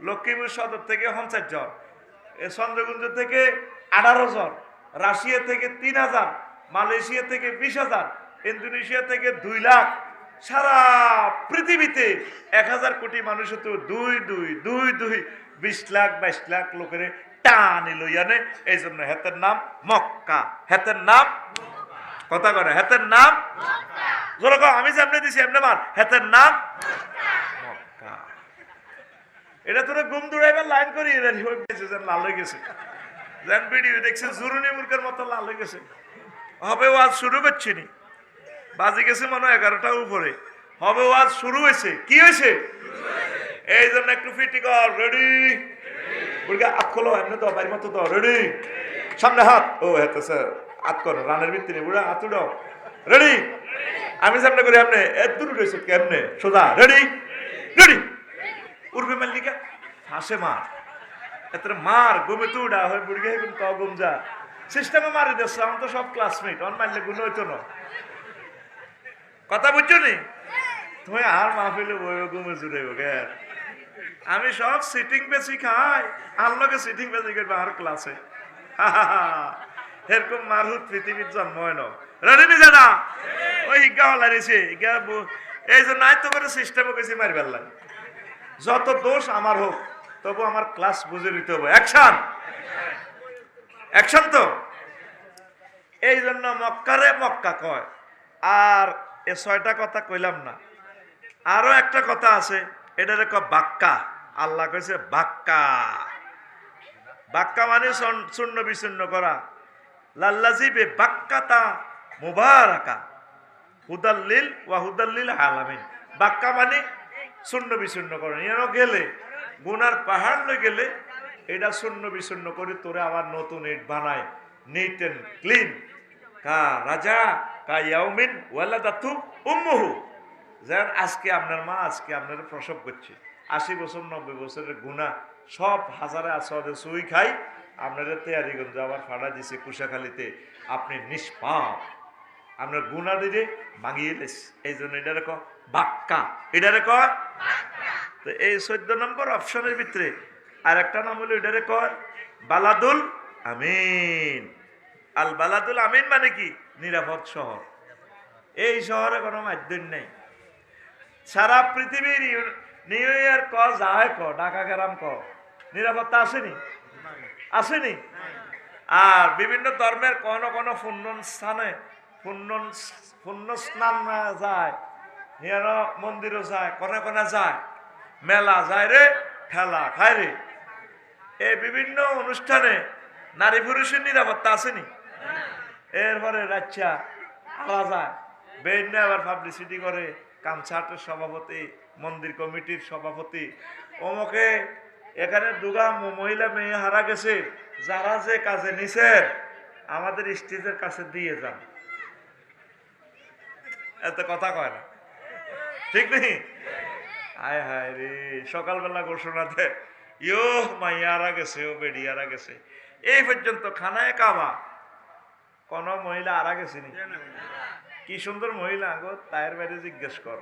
লক্ষ্মীপুর সদর থেকে 50 জন, চন্দ্রগঞ্জ থেকে 18 জন, রাশিয়া থেকে 3000, মালয়েশিয়া থেকে 20,000, ইন্দোনেশিয়া থেকে 2 লাখ, সারা পৃথিবীতে 1000 কোটি মানুষ তো 20 লাখ 22 লাখ লোকের টানি লইয়ানে, এই জন্য হেতের নাম মক্কা। হেতের নাম কথা করে, হেতের নাম মক্কা। আমি যে আপনি দিছি এমনি মার, হেতের নাম মক্কা। এটা তোরা গুম দৌড়াইবার লাইন করি লাল হয়ে গেছে, যেন ভিডিও দেখছে জুরুনি মুরগের মতো লাল হয়ে গেছে। হবে ওয়াজ শুরু করছি নি, বাজে গেছে মনে হয় 11টার উপরে, হবে ওয়াজ শুরু হয়েছে। কি হয়েছে? এই জন্য একটু ফিটি কর, রেডি মুরগা হাত খোলো, এমনি তো বাড়ির মতো তো রেডি, সামনে হাত, ও হাতে স্যার হাত করো রানের ভিত্তিতে বুড়া হাত উঠাও, রেডি। আমি সামনে করি, আপনি এত দূর রয়েছে কেমনে, সোজা রেডি রেডি। উর্বে মাল্লিকা হাসে মার, এত মার ঘুমে তো উড়া হয় বুড়গে এখন ক ঘুম যা সিস্টেমে মারি দিচ্ছে। আমার তো সব ক্লাসমেট, অন মারলে গুণ হইতো না। কথা বুঝছো নি তুমি? আর মাহফিলে বই ঘুমে জুড়ে গে, আমি সব সিটিং বেশি খাই, আর লোকে সিটিং বেশি করবে আর ক্লাসে। এরকম মারহুত পৃথিবীর জন্ম হয় না। রেডি নি জানা ওই হিগা হলারিছে হিগা, এই যে নাই তো করে সিস্টেমে কেছি মারবার লাগে। যত দোষ আমার হোক, তবু আমার ক্লাস বুঝে নিতে হবে। Action action. তো এই জন্য মক্কারে মক্কা কয়। আর এ 6টা কথা কইলাম না, আরো একটা কথা আছে, এটারে কয় বাক্কা। আল্লাহ কইছে বাক্কা। বাক্কা মানে চূর্ণ বিচূর্ণ করা। লাল্লাজি বে বাক্কাতা মুবারাকা হুদাল্লিল ওয়া হুদাল্লিল আলামিন। বাক্কা মানে চূর্ণ বিচূর্ণ করা। ইয়ানো গেলে গুনার পাহাড় লই গেলে এটা চূর্ণ বিচূর্ণ করে তোরে আবার নতুন ইট বানায়, নিট এন্ড ক্লিন। কা রাজা কা ইয়াউমিন ওয়ালাদাতু উম্মুহু, যেন আজকে আপনার মা আজকে আপনার প্রসব করছে। 80 বছর 90 বছরের গুণা সব হাজারে আসরে সুই খাই, আপনারা তেয়ারিগঞ্জ আবার ফাড়া দিছে কুশাখালীতে, আপনি নিষ্পাপ, আপনার গুণা দিলে ভাঙিয়ে লেস। এই জন্য এটারে ক বাক্কা, এটারে ক। তো এই 14 নম্বর অপশনের ভিতরে আর একটা নাম হলো এটারে কয় বালাদুল আমিন। আল বালাদুল আমিন মানে কি? নিরাপদ শহর। এই শহরে কোনো মাধ্যম নেই। সারা পৃথিবীর নিউ ইয়ার ক যায় ক ঢাকা গ্রাম ক নিরাপত্তা আসেনি? আসেনি? আর বিভিন্ন ধর্মের কোন কোন পুণ্য স্থানে পুণ্য স্নান যায়, মন্দিরও যায়, কোনে কোনে যায়, মেলা যায় রে, ঠেলা খায় রে। এই বিভিন্ন অনুষ্ঠানে নারী পুরুষের নিরাপত্তা আসেনি? এরপরে রাচ্চা আলা যায়, বেইন আবার পাবলিসিটি করে, কামছাটের সভাপতি, মন্দির কমিটির সভাপতি, অমুকে এখানে দুগা মহিলা মেয়ে হারা গেছে, যারা যে কাজে নিছে আমাদের স্টেজের কাছে দিয়ে যান। এত কথা কয় না, ঠিক নেই? হায় হায় রে, সকালবেলা ঘোষণা দেয় ইয়ো মাইয়ারা গেছে, ও বেডিয়ারা গেছে। এই পর্যন্ত খানায় কাবা কোন মহিলা আরা গেছিনি। কি সুন্দর মহিলা গো, তায়ের বাইরে জিজ্ঞেস কর।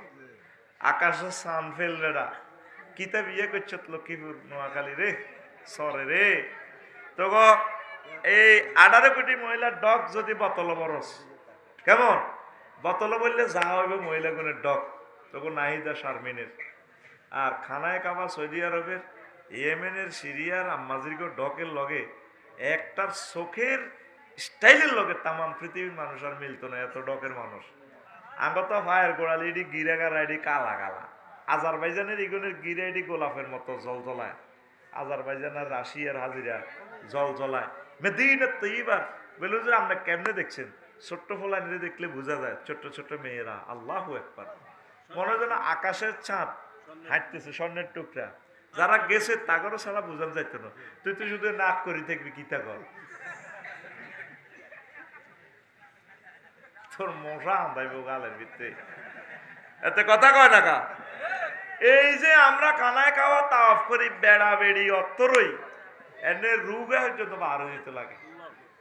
আকাশে সান ফেলরা কিতা বিয়ে করছ লক্ষ্মীপুর নোয়াখালী রে, সরে রে। তো এই 18 কোটি মহিলার ডক যদি বোতল বরস, কেমন বোতল বললে যা হইবে মহিলা গুণের ডক, তখন নাহিদা শারমিনের। আর খানায় কাবা সৌদি আরবের, ইয়েমেনের, সিরিয়ার আম্মাজির ডকের লগে একটার চোখের স্টাইলের লগে তাম পৃথিবীর মানুষ আর মিলতো না। এত ডকের মানুষ আগত ফায়ার গোড়ালি এটি গিরাগারা এটি কালা কালা। আজারবাইজানের ইগুনের গিরা এটি গোলাপের মতো জল জ্বলায়। আজারবাইজানের রাশিয়ার হাজিরা জল জ্বলায়। মেদিনাত তৈয়বা বেলুজুর আমরা কেমনে দেখছেন? ছোট্ট ফোলানিরে দেখলে বোঝা যায়, ছোট্ট ছোট্ট মেয়েরা। আল্লাহু আকবার। মনে হয় যেন আকাশের চাঁদ হাঁটতেছে, স্বর্ণের টুকরা। যারা গেছে তাগরও ছাড়া বুঝান যাইতো না। তুই তো শুধু নাক করি থাকবি কি তা কর, তোর মশা আন্দাইব গালের ভিতরে, এতে কথা কয় না কা। এই যে আমরা কানায় খাওয়া তাওয়াফ করি বেড়া বেড়ি অত্তরই এনে রুগে পর্যন্ত বার হয়ে যেতে লাগে।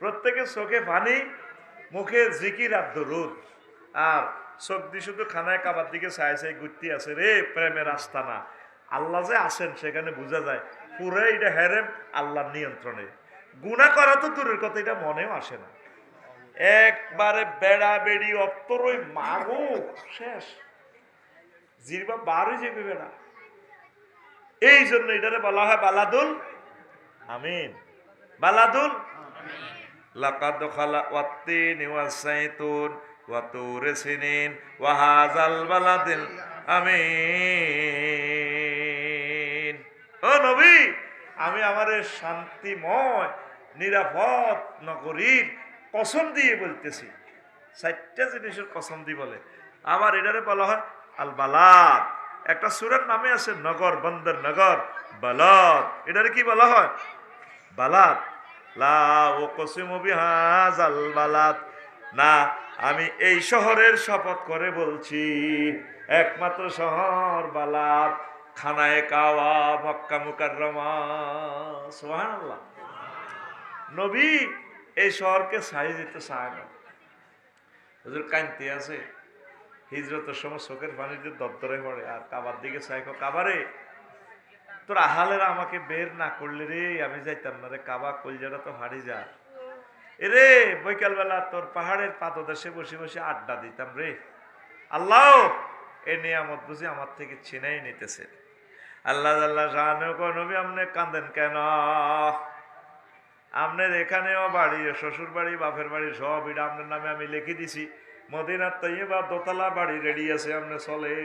প্রত্যেকে চোখে পানি, মুখে জিকির আর দরুদ, আর চোখ দিয়ে শুধু খানায় কাবার দিকে চাই চাই ঘুরতে আছে রে। প্রেমের আস্তানা আল্লাহ যে আছেন সেখানে বোঝা যায় পুরো এটা হেরেম আল্লাহর নিয়ন্ত্রণে। গুনাহ করা তো দূরের কথা, এটা মনেও আসে না। একবারে বেড়া বেড়ি অত্তরই মাগো শেষ, জিরবা বার হয়ে যাবে বেড়া। এই জন্য এটারে বলা হয় বালাদুল আমিন, বালাদুল লাকাদ খালা ওয়াত্তিন ওয়াসাইতুন ওয়া তুর সিনিন ওয়া হাযাল বালাদিল আমিন। ও নবী, আমি আমাদের শান্তিময় নিরাপদ নগরীর কসম দিয়ে বলতেছি। 4টা জিনিসের কসম দিয়ে বলে। আবার এটারে বলা হয় আল বালাদ। একটা সূরার নামে আছে নগর, বন্দর নগর, বালাদ। এটারে কি বলা হয়? বালাদ। লা উকসিমু বিহাযাল বালাদ, না আমি এই শহরের শপথ করে বলছি, একমাত্র শহর বালাদ, খানায়ে কাওয়া, মক্কা মুকাররমা। সুবহানাল্লাহ। নবী এই শহরকে ছাই দিতে চায় না। হুজুর কাঁদতে আছে, হিজরতের সময় চোখের পানিতে দরদরে পড়ে, আর কাবার দিকে চাই, কাবারে তোর আহালেরা আমাকে বের না করলে রে আমি যাইতাম না রে, কাবা কলজাটা তো হারিয়ে যা এরে। বৈকালবেলা তোর পাহাড়ের পাদদেশে বসে বসে আড্ডা দিতাম রে। আল্লাহ এ নিয়ামত বুঝি আমার থেকে ছিনাই নিতেছে। আল্লাহ আল্লাহ জানো গো নবী আপনি কাঁদেন কেন? আপনার এখানেও বাড়ি, শ্বশুর বাড়ি, বাপের বাড়ি সব এটা আপনার নামে আমি লিখে দিছি। মদিনার তৈবা দোতলা বাড়ি রেডি আছে, আপনি চলে।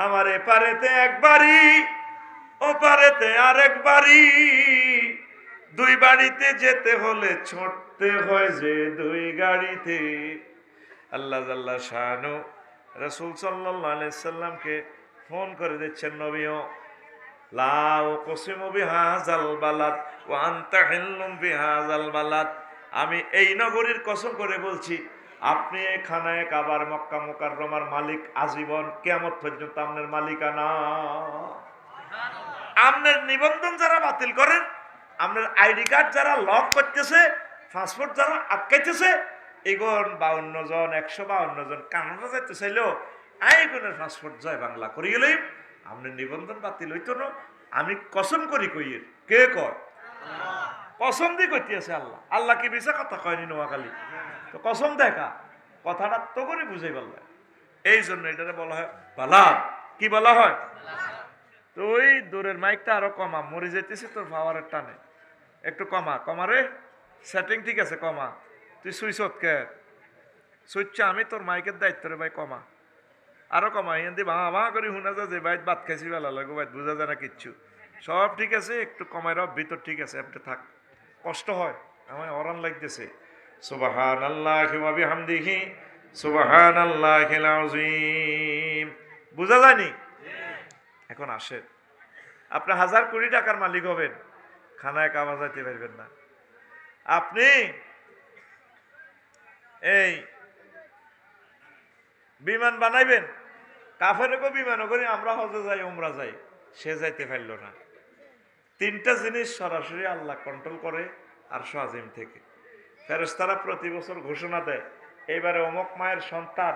আমার এপারেতে এক বাড়ি, ওপারেতে আরেক বাড়ি, দুই বাড়িতে যেতে হলে ছুটতে হয় যে দুই গাড়িতে। আল্লাহ আল্লাহ শানু রাসূল সাল্লাল্লাহু আলাইহি সাল্লামকে ফোন করে দিচ্ছেন, নবীও লা উকসিমু বিহাযাল বালাদ ওয়া আনতা হিল্লুম বিহাযাল বালাদ, আমি এই নগরীর কসম করে বলছি আপনি এই খানায়ে কাবার মক্কা মুকাররমার মালিক আজীবন, কিয়ামত পর্যন্ত আপনার মালিকানা। আপনার নিবন্ধন যারা বাতিল করেন, আপনার আইডি কার্ড যারা লক করতেছে, পাসপোর্ট যারা আটকাইতেছে, এগুন 52 জন 152 জন কানাডা যাইতে চাইলেও আইগুনের পাসপোর্ট জয় বাংলা করি গেলেই আপনার নিবন্ধন বাতিল হইতো না। আমি কসম করি কইয়ের, কে কয়? কসম দিয়ে কইতে আছে আল্লাহ। আল্লাহ কি মিছা কথা কয়নি নোয়াখালী? তো কসম দেখা কথাটা তো করে বুঝাই পারলাম। এই জন্য এটারে বলা হয় বালাদ। কি বলা হয়? তো ওই দূরের মাইকটা আরো কমা, মরে যেতেছে তোর পাওয়ারের টানে, একটু কমা। কমারে সেটিং ঠিক আছে, কমা। তুই সুইচ কে সুইচটা আমি তোর মাইকের দায়িত্ব রে ভাই, কমা আরো কমা। হিন্দি ভা করি শুনা যায় যে ভাই ভাত খাইছি বেলা লাগো, ভাই বোঝা যায় না কিচ্ছু। সব ঠিক আছে, একটু কমাই রব, ভিতর ঠিক আছে, আপনি থাক। কষ্ট হয়, আমার অরান লাগতেছে। সুবহানাল্লাহি ওয়া বিহামদিহি সুবহানাল্লাহিল আযীম। বুঝা যায়নি? এখন আসেন, আপনি 1000 কোটি টাকার মালিক হবেন, খানায় কাবা যাইতে পারবেন না। আপনি এই বিমান বানাইবেন, কাফেরকে বিমান করি, আমরা হজে যাই, উমরা যাই, সে যাইতে পারল না। 3টা জিনিস সরাসরি আল্লাহ কন্ট্রোল করে আরশ আজিম থেকে। ফেরেশতারা প্রতি বছর ঘোষণা দেয় এইবারে অমুক মায়ের সন্তান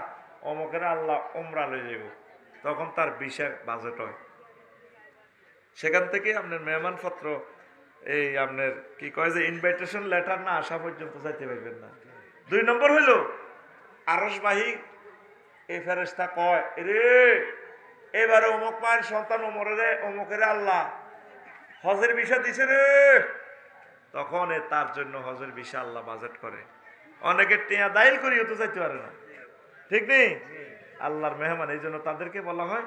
অমুকের আল্লাহ উমরা লয়ে যাব, তখন তার বিশাল বাজেট হয়। সেখান থেকে আপনার মেহমানপত্র, এই আপনার কি কয় যে ইনভাইটেশন লেটার না আসা পর্যন্ত যাইতে পারবেন না। 2 নম্বর হইল আরশবাহী এই ফেরেশতা কয়, রে এবারে অমুক মায়ের সন্তান অমুকের আল্লাহ হজের ভিসা দিছে রে, তখন তার জন্য হজের ভিসা আল্লাহ বাজেট করে। অনেকে টিয়া দাইল করিও তো যাইতে পারে না, ঠিক নেই? আল্লাহর মেহমান, এই জন্য তাদেরকে বলা হয়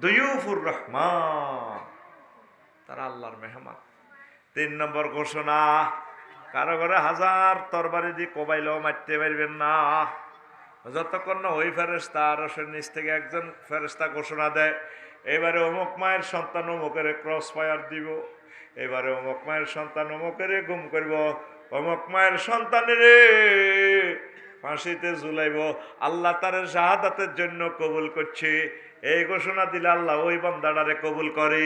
দুয়ুফুর রহমান, তারা আল্লাহর মেহমান। 3 নম্বর ঘোষণা, কারো ঘরে 1000 তরবারি দিয়ে কোবাইলেও মারতে পারবেন না যতক্ষণ না ওই ফেরেশতা আরশের নিচ থেকে একজন ফেরেশতা ঘোষণা দেয়, এবারে অমুক মায়ের সন্তান অমুকের ক্রস ফায়ার দিব, এবারে অমুক মায়ের সন্তান অমুকের গুম করব, অমুক মায়ের সন্তানের ফাঁসিতে ঝুলাইব। আল্লাহ তার শাহাদাতের জন্য কবুল করছে, এই ঘোষণা দিলে আল্লাহ ওই বান্দাটারে কবুল করে।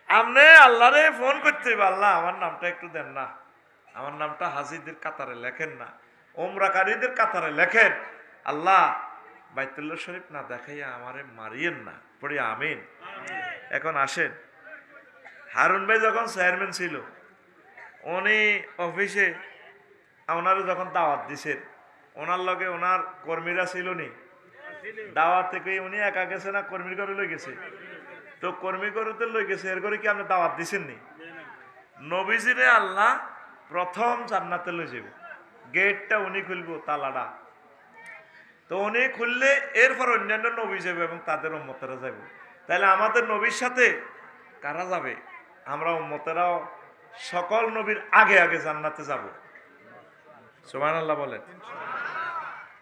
আপনি আল্লাহরে ফোন করতে হবে, আল্লাহ আমার নামটা একটু দেন না, আমার নামটা হাজিদের কাতারে লেখেন না, ওমরাকারীদের কাতারে লেখেন। আল্লাহ বাইতুল্লাহ শরীফ না দেখাইয়া আমারে মারিয়েন না, পড়ি আমিন। এখন আসেন, হারুন ভাই যখন চেয়ারম্যান ছিল, উনি অফিসে ওনারে যখন দাওয়াত দিছেন, ওনার লগে ওনার কর্মীরা ছিল নি, দাওয়াত থেকে উনি একা গেছে না কর্মী করে লই গেছে? তো কর্মী করতে লই গেছে, এর করে কি আপনি দাওয়াত দিছেন নি? নবীজিরে আল্লাহ প্রথম জান্নাতে লই যাব, গেটটা উনি খুলবো, তালাটা তো উনি খুললে এরপর অন্যান্য নবী যাবে এবং তাদের উম্মতেরা যাবে। তাহলে আমাদের নবীর সাথে কারা যাবে? আমরা উম্মতেরাও সকল নবীর আগে আগে জান্নাতে যাব। সুবহানাল্লাহ বলেন।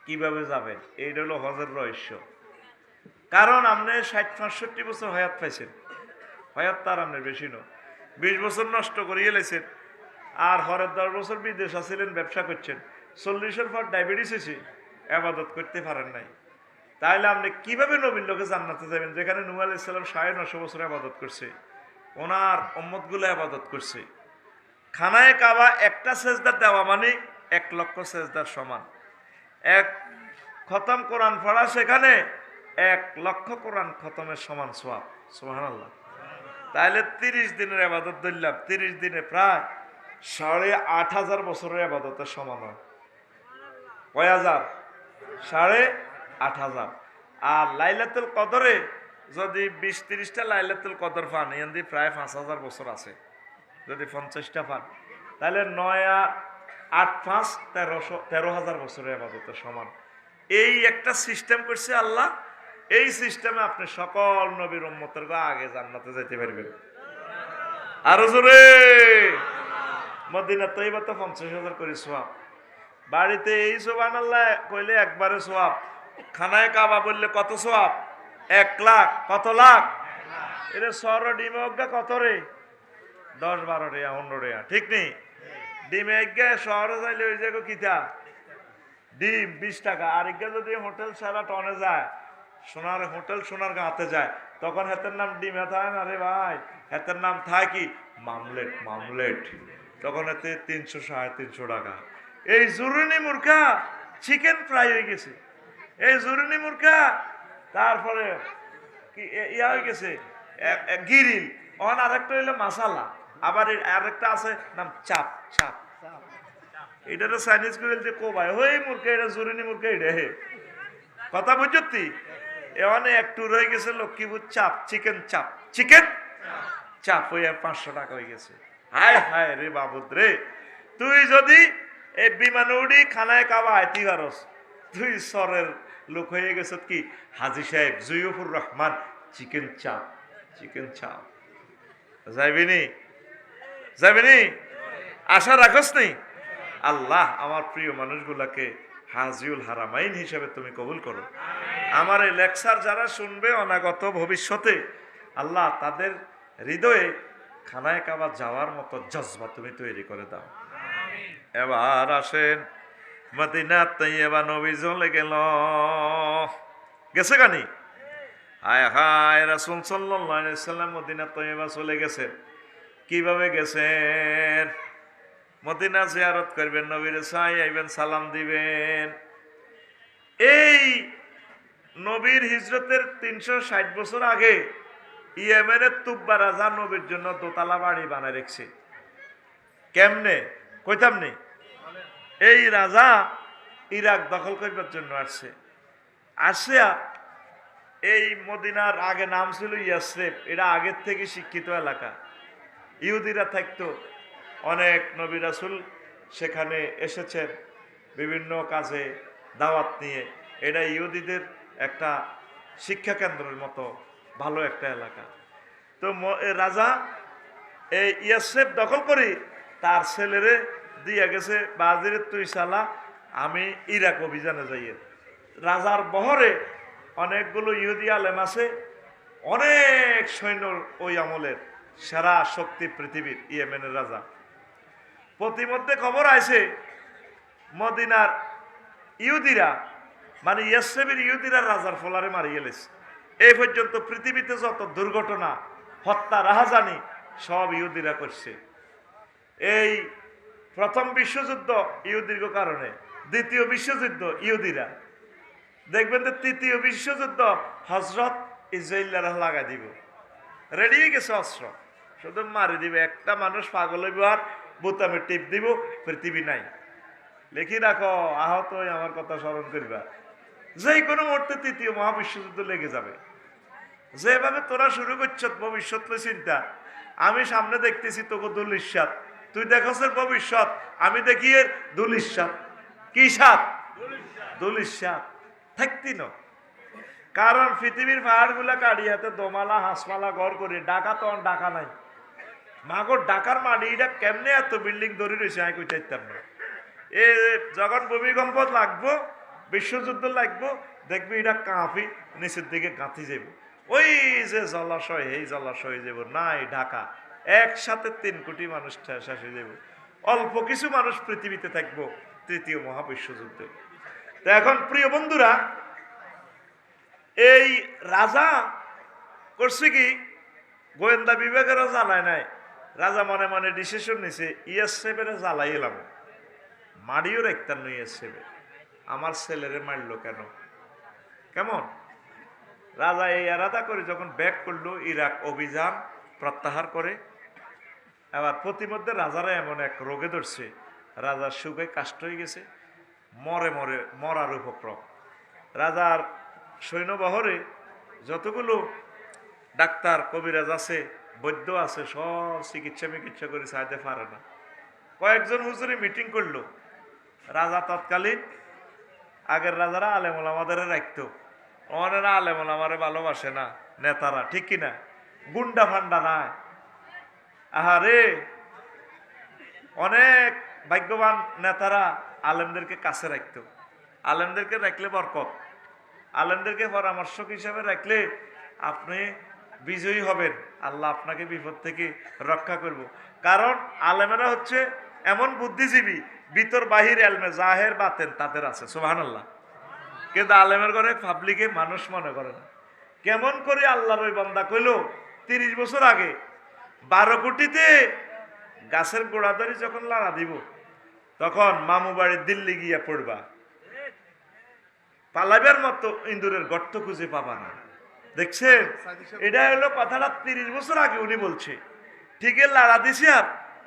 কিভাবে যাবেন? এইটা হলো হজের রহস্য। কারণ আপনি ৬০-৬৫ বছর হায়াত পাইছেন, হায়াত তার আপনার বেশি নয়, ২০ বছর নষ্ট করিয়ে লেছেন, আর হরের ১০ বছর বিদেশ আসছিলেন, ব্যবসা করছেন, ৪০-এর পর ডায়াবেটিস এসে আবাদত করতে পারেন নাই। তাহলে আপনি কিভাবে নবীর লোকে জান্নাতে যাবেন, যেখানে নূহ আলাইহিস সালাম ৯৫০ বছর আবাদত করছে, ওনার উম্মতগুলো আবাদত করছে। খানায়ে কাবা একটা সেজদা দেওয়া মানে ১,০০,০০০ সেজদার সমান। এক খতম কোরআন পড়া সেখানে ১,০০,০০০ কোরআন খতমের সমান সওয়াব। সুবহানাল্লাহ। তাহলে ৩০ দিনের আবাদত ধরলাম, ৩০ দিনে প্রায় ৮,৫০০ বছরের আবাদতের সমান হয়। কয় হাজার? ৮,৫০০। আর লাইলাতুল কদরে যদি ২০-৩০টা লাইলাতুল কদর পান, এখান প্রায় ৫,০০০ বছর আছে। যদি ৫০টা পান, তাহলে ৯ আর ৮ ৫ ১৩,০০০ বছরের আবাদতের সমান। এই একটা সিস্টেম করছে আল্লাহ। এই সিস্টেমে আপনি সকল নবীর উম্মতের আগে জান্নাতে যেতে পারবেন। আরো জোরে। মদিনা তৈবা তো ৫০,০০০ করে সোয়াব। বাড়িতে এই সুবহানাল্লাহ কইলে একবারে সোয়াব। খানায় কাবা বললে কত সোয়াব? ১,০০,০০০। কত লাখ? এটা সর ডিমে অজ্ঞা কত রে? ১০-১২ রেয়া ১৫ রেয়া, ঠিক নেই? ডিমে অজ্ঞা শহরে যাইলে ওই জায়গা কিতা ডিম ২০ টাকা। আরেকটা যদি হোটেল সারা টনে যায়, সোনার হোটেল সোনার গাঁতে যায়, তখন হাতের নাম ডিমে থাকে না রে ভাই, হাতের নাম থাকে কি মামলেট। মামলেট তখন এতে ৩০০-৩৫০ টাকা। এই জুরুনি মুরগা চিকেন ফ্রাই হয়ে গেছে, এই জুরুনি মুরগা তারপরে ইয়া হয়ে গেছে গিরিল। অন আরেকটা হইলো মাসালা, আবার আরেকটা আছে নাম চাপ। চাপ এটা তো চাইনিজ করে যে কোবাই হই মুরগা, এটা জুরুনি মুরগা, এটা হে কথা বুঝতি। এখানে একটু রয়ে গেছে লক্ষ্মীপুর চাপ, চিকেন চাপ, চিকেন চাপ হইয়া ৫০০ টাকা হয়ে গেছে। হায় হায় রে বাবুদ রে, তুই যদি এই বিমানে উড়ি খানায় কাবা আইতি পারস, তুই সরের লোক হয়ে গেছ কি হাজি সাহেব জুয়ুফুর রহমান চিকেন চাপ। চিকেন চাপ যাইবিনি? যাইবিনি? আশা রাখস নি? আল্লাহ আমার প্রিয় মানুষগুলাকে হাজিউল হারামাইন হিসেবে তুমি কবুল করো। আমার এই লেকচার যারা শুনবে অনাগত ভবিষ্যতে, আল্লাহ তাদের হৃদয়ে খানায় কাবা যাওয়ার মতো জজবা তুমি তৈরি করে দাও। এবার আসেন মদিনা তাইয়্যিবা, নবী চলে গেল, গেছে গানি। হায় হায়, রাসূল সাল্লাল্লাহু আলাইহি ওয়াসাল্লাম মদিনা তাইয়্যিবা চলে গেছেন। কিভাবে গেছেন? মদিনা জিয়ারত করবেন, নবীর চাই আইবেন, সালাম দিবেন। এই নবীর হিজরতের ৩৬০ বছর আগে ইয়েমেনের তুব্বা রাজা নবীর জন্য দোতলা বাড়ি বানায় রেখেছে। কেমনে কইতাম নি? এই রাজা ইরাক দখল করবার জন্য আসছে। আসিয়া এই মদিনার আগে নাম ছিল ইয়াসরিব, এটা আগের থেকে শিক্ষিত এলাকা, ইহুদিরা থাকতো। অনেক নবী রাসূল সেখানে এসেছেন বিভিন্ন কাজে দাওয়াত নিয়ে। এটা ইহুদিদের একটা শিক্ষা কেন্দ্রের মতো ভালো একটা এলাকা। তো রাজা এই ইয়াসরিব দখল করি তার ছেলেরে দিয়ে গেছে, বাজিরে তুই সালা আমি ইরাক অভিযানে যাইয়ে। রাজার বহরে অনেকগুলো ইহুদি আলেম আছে, অনেক সৈন্য ওই আমলের সেরা শক্তি পৃথিবীর ইয়েমেনের রাজা। প্রতিমধ্যে খবর আছে মদিনার ইহুদিরা মানে ইয়াসরিবের ইহুদিরা রাজার ফলারে মারি গেলেছে। এই পর্যন্ত পৃথিবীতে যত দুর্ঘটনা, হত্যা, রাহাজানি সব ইহুদিরা করছে। এই প্রথম বিশ্বযুদ্ধ ইহুদির কারণে, দ্বিতীয় বিশ্বযুদ্ধ ইহুদিরা, দেখবেন যে তৃতীয় বিশ্বযুদ্ধ হজরত ইসরায়েলরা লাগাই দিব, রেডি হয়ে গেছে অস্ত্র, শুধু মারি দিবে। একটা মানুষ পাগল হইব আর বোতামে টিপ দিব, পৃথিবী নাই। লিখি রাখো, আহত হয়ে আমার কথা স্মরণ করিবা, যে কোনো মুহূর্তে তৃতীয় মহাবিশ্বযুদ্ধ লেগে যাবে। যেভাবে তোরা শুরু করছ ভবিষ্যৎ চিন্তা, আমি সামনে দেখতেছি তোকে দুলিশ্বাত, তুই দেখছ ভবিষ্যৎ, আমি দেখি এর দুলিশ্বাত। কি সাত? দুলিশ্বাত থাকতি না। কারণ পৃথিবীর পাহাড় গুলা কাড়ি হাতে দোমালা হাঁসমালা ঘর করে ডাকা, তখন ডাকা নাই। মাগর ডাকার মাটি এটা কেমনে এত বিল্ডিং ধরে রয়েছে আমি কই চাইতাম না। এ যখন ভূমিকম্প লাগবো, বিশ্বযুদ্ধ লাগবো, দেখবি এটা কাঁপি নিচের দিকে গাঁথি যাব। ওই যে জলাশয়, এই জলাশয় যাব নাই ঢাকা, একসাথে 3 কোটি মানুষ শেষ হয়ে যাব। অল্প কিছু মানুষ পৃথিবীতে থাকবো তৃতীয় মহাবিশ্বযুদ্ধে। তো এখন প্রিয় বন্ধুরা, এই রাজা করছে কি, গোয়েন্দা বিভাগেরও জ্বালায় নাই, রাজা মনে মনে ডিসিশন নিছে ইয়াসরিবের জ্বালাই এলাম, মারিও রাখতাম না ইয়াসরিবে, আমার ছেলেরে মারলো কেন, কেমন? রাজা এই এরাদা করে যখন ব্যাক করলো, ইরাক অভিযান প্রত্যাহার করে, এবার প্রতিমধ্যে রাজারা এমন এক রোগে ধরছে, রাজার সুখে কাষ্ট হয়ে গেছে, মরার উপক্রম। রাজার সৈন্যবহরে যতগুলো ডাক্তার কবিরাজ আছে, বৈদ্য আছে, সব চিকিৎসা করে চাইতে পারে না। কয়েকজন হুজুরে মিটিং করলো। রাজা তৎকালীন, আগের রাজারা আলেম ওলামাদের রাখতো, অনেরা আলেম ওলামারে ভালোবাসে না নেতারা, ঠিক কিনা? গুন্ডা ফান্ডা নাই। আহারে, অনেক ভাগ্যবান নেতারা আলেমদেরকে কাছে রাখতো। আলেমদেরকে রাখলে বরকত, আলেমদেরকে পরামর্শক হিসাবে রাখলে আপনি বিজয়ী হবেন, আল্লাহ আপনাকে বিপদ থেকে রক্ষা করব। কারণ আলেমেরা হচ্ছে এমন বুদ্ধিজীবী, ভিতর বাহির এলমে জাহের বাতেন তাদের আছে, সুবহানাল্লাহ। কিন্তু আলেমের ঘরে পাবলিকে মানুষ মনে করে না। কেমন করে আল্লাহর ওই বান্দা কইল 30 বছর আগে 12 কোটিতে গাছের গোড়াদারি যখন লাড়া দিব, তখন মামু বাড়ির দিল্লি গিয়া পড়বা, পালাইবার মতো ইন্দুরের গর্ত খুঁজে পাবা না। দেখছেন, এটা হলো কথাটা 30 বছর আগে উনি বলছে। ঠিকই লাড়া দিছি আর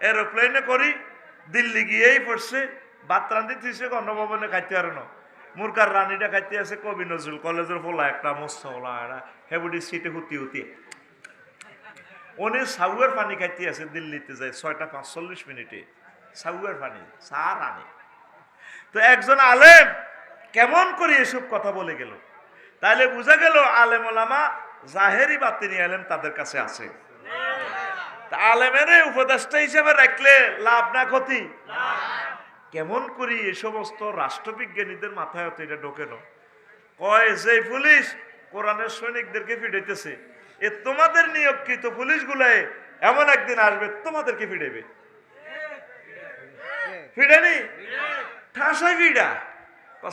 এরোপ্লেনে করি দিল্লি গিয়েই পড়ছে, ভাত রান্ধি থুইছে, গণভবনে খাইতে আর না, মুরকার রানীটা খাইতে আছে কবি নজরুল কলেজের ফোলা একটা মোস্তলা এরা হেবুডি সিটে হুতি উনি সাউয়ের পানি খাইতে আছে দিল্লিতে যায় 6টা 45 মিনিটে, সাউয়ের পানি চা রানী। তো একজন আলেম কেমন করে এসব কথা বলে গেল, তাহলে বোঝা গেল আলেম ওলামা জাহেরি বাতিনি আলেম তাদের কাছে আছে। আলেমের উপদেষ্টা হিসেবে রাখলে লাভ না ক্ষতি? কেমন করি এ সমস্ত রাষ্ট্রবিজ্ঞানীদের মাথায় হতো এটা ঢোকে না। কয় যে পুলিশ কোরআনের সৈনিকদেরকে ফিরাইতেছে, এ তোমাদের নিয়োগকৃত পুলিশ গুলাই এমন একদিন আসবে তোমাদেরকে ফিরাইবে। ফিরানি ঠাসাই ফিরা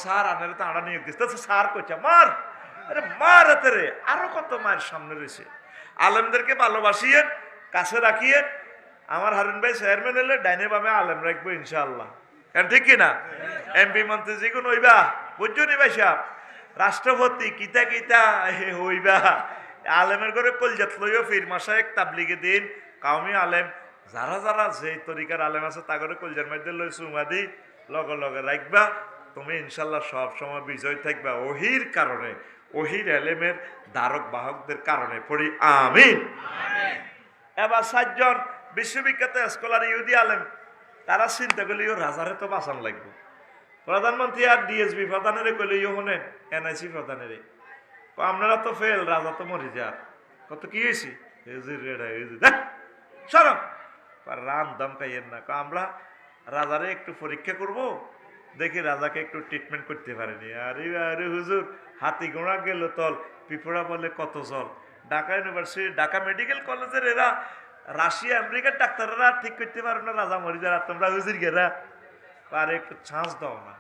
স্যার আনারে তো আড়া নিয়োগ দিচ্ছে, স্যার কইছে মার, আরে মার হাতে রে, আরো কত মায়ের সামনে রয়েছে। আলেমদেরকে ভালোবাসিয়ে কাছে রাখিয়ে, আমার হারুন ভাই চেয়ারম্যান হলে ডাইনে বামে আলেম রাখবো ইনশাআল্লাহ, ঠিক কিনা? এমপি মন্ত্রী যে কোন হইবা, বুঝছো নি ভাই সাহেব, রাষ্ট্রপতি কিতা কিতা হইবা, আলেমের ঘরে কলজাত লইও ফির মাসায় তাবলিগে দিন কাউমি আলেম, যারা যারা যে তরিকার আলেম আছে তা করে কলজার মধ্যে লই চুমা দি লগে লগে রাখবা, তুমি ইনশাল্লাহ সব সময় বিজয় থাকবা ওহির কারণে, ওহির আলেমের ধারক বাহকদের কারণে পড়ি আমিন। এবার 7 জন বিশ্ববিখ্যাত স্কলার ইহুদি আলেম, তারা চিন্তা করলে রাজারে তো বাঁচান লাগবে। প্রধানমন্ত্রী আর ডিএসবি প্রধানের কইলে হনেন এনআইসি প্রধানের, আপনারা তো ফেল, রাজা তো মরে যার, কত কি হয়েছি সরম রান দাম খাইয়েন না, আমরা রাজারে একটু পরীক্ষা করব, দেখি রাজাকে একটু ট্রিটমেন্ট করতে পারেনি। আরে আরে হুজুর, হাতি ঘোড়া গেল তল, পিঁপড়া বলে কত জল। ঢাকা ইউনিভার্সিটি, ঢাকা মেডিকেল কলেজের এরা রাশিয়া আমেরিকার ডাক্তাররা ঠিক করতে পারে না রাজা মরি যারা, তোমরা হুজুর গেরা আরে একটু চান্স দাও না।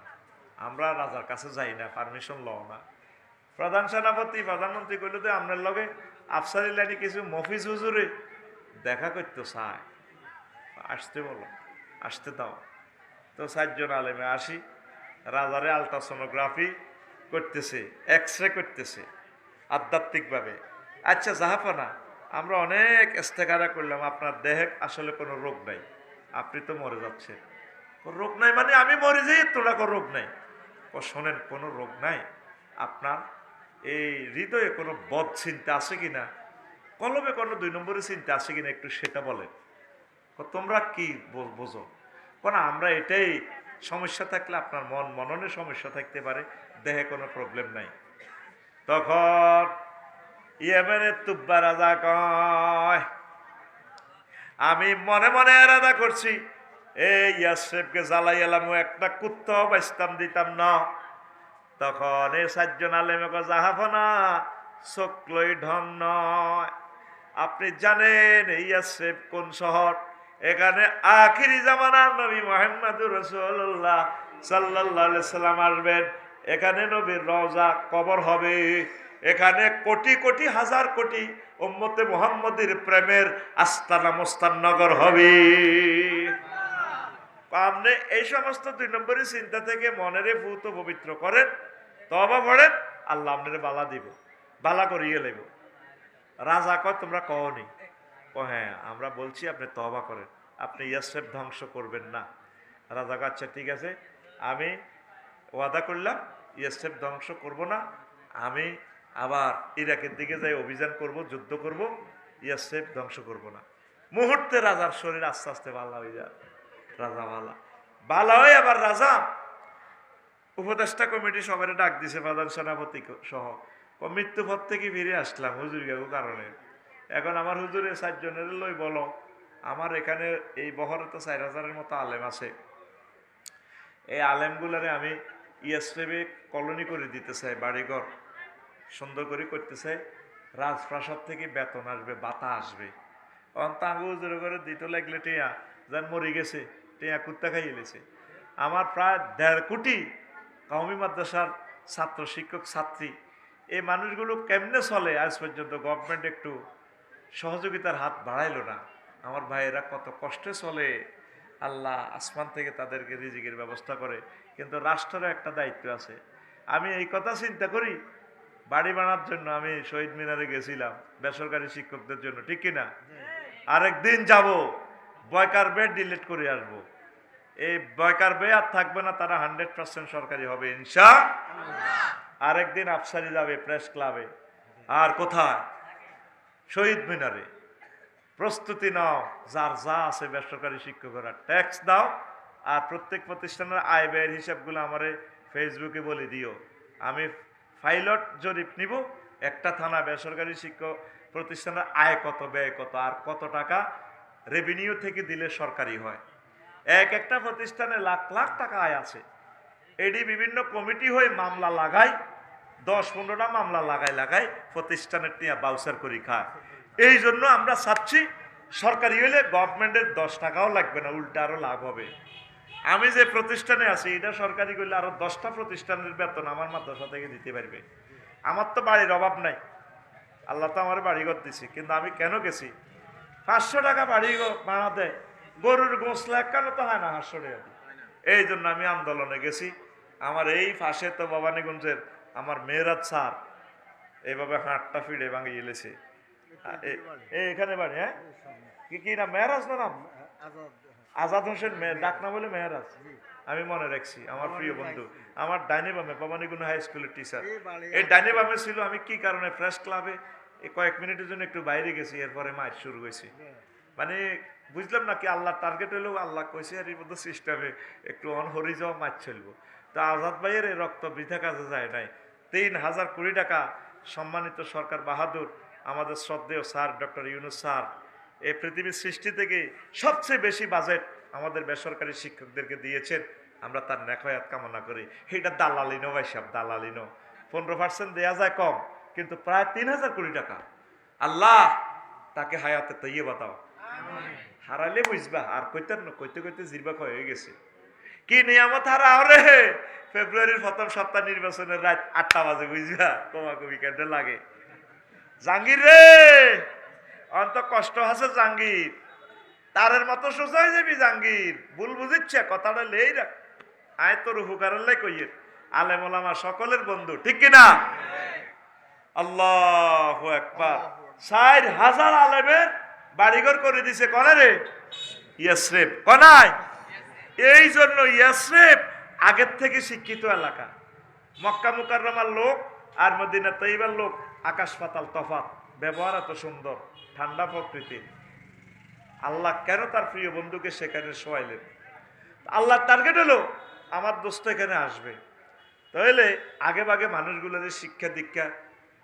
আমরা রাজার কাছে যাই না, পারমিশন লও না। প্রধান সেনাপতি প্রধানমন্ত্রী কইল যে আপনার লগে আফসারি লাইনে কিছু মফিজ হুজুরে দেখা করতে চায়, আসতে বলো, আসতে দাও। তো 4 জন আলেমে আসি, রাজারে আলট্রাসোনোগ্রাফি করতেছে, এক্স রে করতেছে আধ্যাত্মিকভাবে। আচ্ছা জাহাপনা, আমরা অনেক ইস্তেখারা করলাম, আপনার দেহে আসলে কোনো রোগ নাই, আপনি তো মরে যাচ্ছেন। রোগ নাই মানে আমি মরে যাই, তোরা কোনো রোগ নাই। শোনেন, কোনো রোগ নাই, আপনার এই হৃদয়ে কোনো বদ চিন্তা আছে কিনা, কলবে কোনো 2 নম্বরের চিন্তা আছে কিনা একটু সেটা বলেন। তোমরা কি বোঝো? কারণ আমরা এটাই, সমস্যা থাকলে আপনার মননে সমস্যা থাকতে পারে, দেহে কোনো প্রবলেম নাই। তখন ইয়েমেনের তুব্বা রাজা কয়, আমি মনে মনে এরাদা করছি এই ইয়াসরিবকে জ্বালাই এলাম, একটা কুত্তাও বাঁচতাম দিতাম না। তখন এই 4 জন আলেমে কয়, জাহাফনা চোখলই ঢং নয়, আপনি জানেন এই ইয়াসরিব কোন শহর? এখানে আখিরি জামানার নবী মুহাম্মদুর রাসূলুল্লাহ সাল্লাল্লাহু আলাইহি সাল্লাম আসবেন, এখানে নবীর রওজা কবর হবে, এখানে কোটি কোটি হাজার কোটি উম্মতে মুহাম্মদের প্রেমের আস্তানা মোস্তান নগর হবে। আপনি এই সমস্ত 2 নম্বরের চিন্তা থেকে মনেরে ভূত পবিত্র করেন, তওবা পড়েন, আল্লাহ আপনারে বালা দিব, বালা করিয়ে লেব। রাজা কয় তোমরা কওনি? ও হ্যাঁ, আমরা বলছি আপনি তওবা করেন, আপনি ইয়াসরিব ধ্বংস করবেন না। রাজা কয় আচ্ছা ঠিক আছে, আমি ওয়াদা করলাম ইয়াসরিব ধ্বংস করব না, আমি আবার ইরাকের দিকে যাই অভিযান করব, যুদ্ধ করব, ইয়াসরিব ধ্বংস করব না। মুহূর্তে রাজার শরীর আস্তে আস্তে ভালো হয়ে যায়। রাজা ভালো হয়ে আবার রাজা উপদেষ্টা কমিটি সবাই ডাক দিছে, প্রধান সেনাপতি সহ, মৃত্যু পথ থেকে ফিরে আসলাম হুজুর গেগো কারণে। এখন আমার হুজুরে 4 জনের লই বলো, আমার এখানে এই বহরে তো 4000-এর মতো আলেম আছে, এই আলেমগুলারে আমি ইয়াসরিবে কলোনি করে দিতে চাই, বাড়িঘর সুন্দর করে করতে চাই, রাজপ্রাসাদ থেকে বেতন আসবে, বাতা আসবে। তাঙ্গু হুজুর করে দিতে লাগলে টিয়া যেন মরে গেছে, টিয়া কুত্তা খাইয়ে লেছে। আমার প্রায় 1.5 কোটি কওমি মাদ্রাসার ছাত্র শিক্ষক ছাত্রী, এই মানুষগুলো কেমনে চলে আজ পর্যন্ত গভর্নমেন্ট একটু সহযোগিতার হাত বাড়াইলো না। আমার ভাইয়েরা কত কষ্টে চলে, আল্লাহ আসমান থেকে তাদেরকে রিজিকের ব্যবস্থা করে, কিন্তু রাষ্ট্রেরও একটা দায়িত্ব আছে। আমি এই কথা চিন্তা করি, বাড়ি বানার জন্য আমি শহীদ মিনারে গেছিলাম বেসরকারি শিক্ষকদের জন্য, ঠিক কিনা? আরেকদিন যাব, বয়কার বেড ডিলিট করে আসবো। এই বয়কার বে আর থাকবে না, তারা 100% সরকারি হবে ইনশাআল্লাহ। আরেকদিন আফসারি যাবে প্রেস ক্লাবে, আর কোথায়? শহীদ মিনারে। প্রস্তুতি নাও, যার যা আছে বেসরকারি শিক্ষকরা ট্যাক্স দাও, আর প্রত্যেক প্রতিষ্ঠানের আয় ব্যয়ের হিসাবগুলো আমারে ফেসবুকে বলে দিও। আমি পাইলট জরিপ নিব, একটা থানা বেসরকারি শিক্ষক প্রতিষ্ঠানের আয় কত, ব্যয় কত, আর কত টাকা রেভিনিউ থেকে দিলে সরকারি হয়। একটা প্রতিষ্ঠানে লাখ লাখ টাকা আয় আছে, এটি বিভিন্ন কমিটি হয়ে মামলা লাগায়, 10-15টা মামলা লাগাই প্রতিষ্ঠানের টিয়া বাউচার করি খায়। এই জন্য আমরা চাচ্ছি সরকারি হইলে গভর্নমেন্টের 10 টাকাও লাগবে না, উল্টা আরো লাভ হবে। আমি যে প্রতিষ্ঠানে আছি এটা সরকারি করলে আরো 10টা প্রতিষ্ঠানের বেতন আমার মাদ্রাসা থেকে দিতে পারবে। আমার তো বাড়ির অভাব নাই, আল্লাহ তো আমার বাড়িঘর দিছে, কিন্তু আমি কেন গেছি 500 টাকা বাড়ি বানাতে, গরুর গোসলা কেন তো হয় না 500 টাকা। এই জন্য আমি আন্দোলনে গেছি। আমার এই পাশে তো ভবানীগঞ্জের আমার মেয়েরাজ স্যার এইভাবে হাঁটটা ফিরে ভাঙিয়ে এলেছে, এখানে বাড়ি। হ্যাঁ, কি নাম? মেহরাজ না নাম? আজাদ হোসেন, ডাক না বলে মেহরাজ। আমি মনে রাখছি, আমার প্রিয় বন্ধু, আমার ডাইনে বামে ভবানীগঞ্জ হাই স্কুলের টিচার। এই ডাইনে বামে ছিল। আমি কি কারণে প্রেস ক্লাবে এই কয়েক মিনিটের জন্য একটু বাইরে গেছি, এরপরে মাইট শুরু হয়েছে। মানে বুঝলাম না কি আল্লাহ টার্গেট হইলেও আল্লাহ কইছে আর এই মতো সিস্টেমে একটু অনহরি যাওয়া মাছ চলবো। তা আজাদ ভাইয়ের এই রক্ত বৃথা কাজে যায় নাই। 3000 কোটি টাকা সম্মানিত সরকার বাহাদুর আমাদের শ্রদ্ধেয় স্যার ডক্টর ইউনূস স্যার এই পৃথিবীর সৃষ্টি থেকে সবচেয়ে বেশি বাজেট আমাদের বেসরকারি শিক্ষকদেরকে দিয়েছেন। আমরা তার নেকয়াত কামনা করি। এটা দালালিনো ভাই সাহেব, দালালিনো 15% দেয়া যায় কম, কিন্তু প্রায় 3000 কোটি টাকা। আল্লাহ তাকে হায়াতে তৈয়ে বাতাও, হারাইলে বুঝবা। আর কইতেন না, কইতে কইতে জিরবা হয়ে গেছে। কি নিয়ামত হারা রে, ফেব্রুয়ারির প্রথম সপ্তাহ নির্বাচনের রাত 8টা বাজে, বুঝবা কমা কবি কেটে লাগে। জাহাঙ্গীর রে, অন্ত কষ্ট আছে জাহাঙ্গীর, তারের মতো সোজা হয়ে যাবি জাহাঙ্গীর। ভুল বুঝিচ্ছে কথাটা লেই রাখ। আয় তোর হুকারাল্লাই কইয়ে আলেম ওলামা সকলের বন্ধু, ঠিক কিনা? আল্লাহু আকবার। 4000 আলেমের বাড়িঘর করে দিছে কনে রে? ইয়াসরিব কনায়। এই জন্য ইয়াসরিব আগের থেকে শিক্ষিত এলাকা। মক্কা মুকাররমার লোক আর মদিনা তৈবার লোক আকাশ পাতাল তফাৎ। ব্যবহার এত সুন্দর, ঠান্ডা প্রকৃতি। আল্লাহ কেন তার প্রিয় বন্ধুকে সেখানে শোয়াইলেন? আল্লাহ টার্গেট হলো আমার দোস্ত এখানে আসবে। তাহলে আগে ভাগে মানুষগুলোদের শিক্ষা দীক্ষা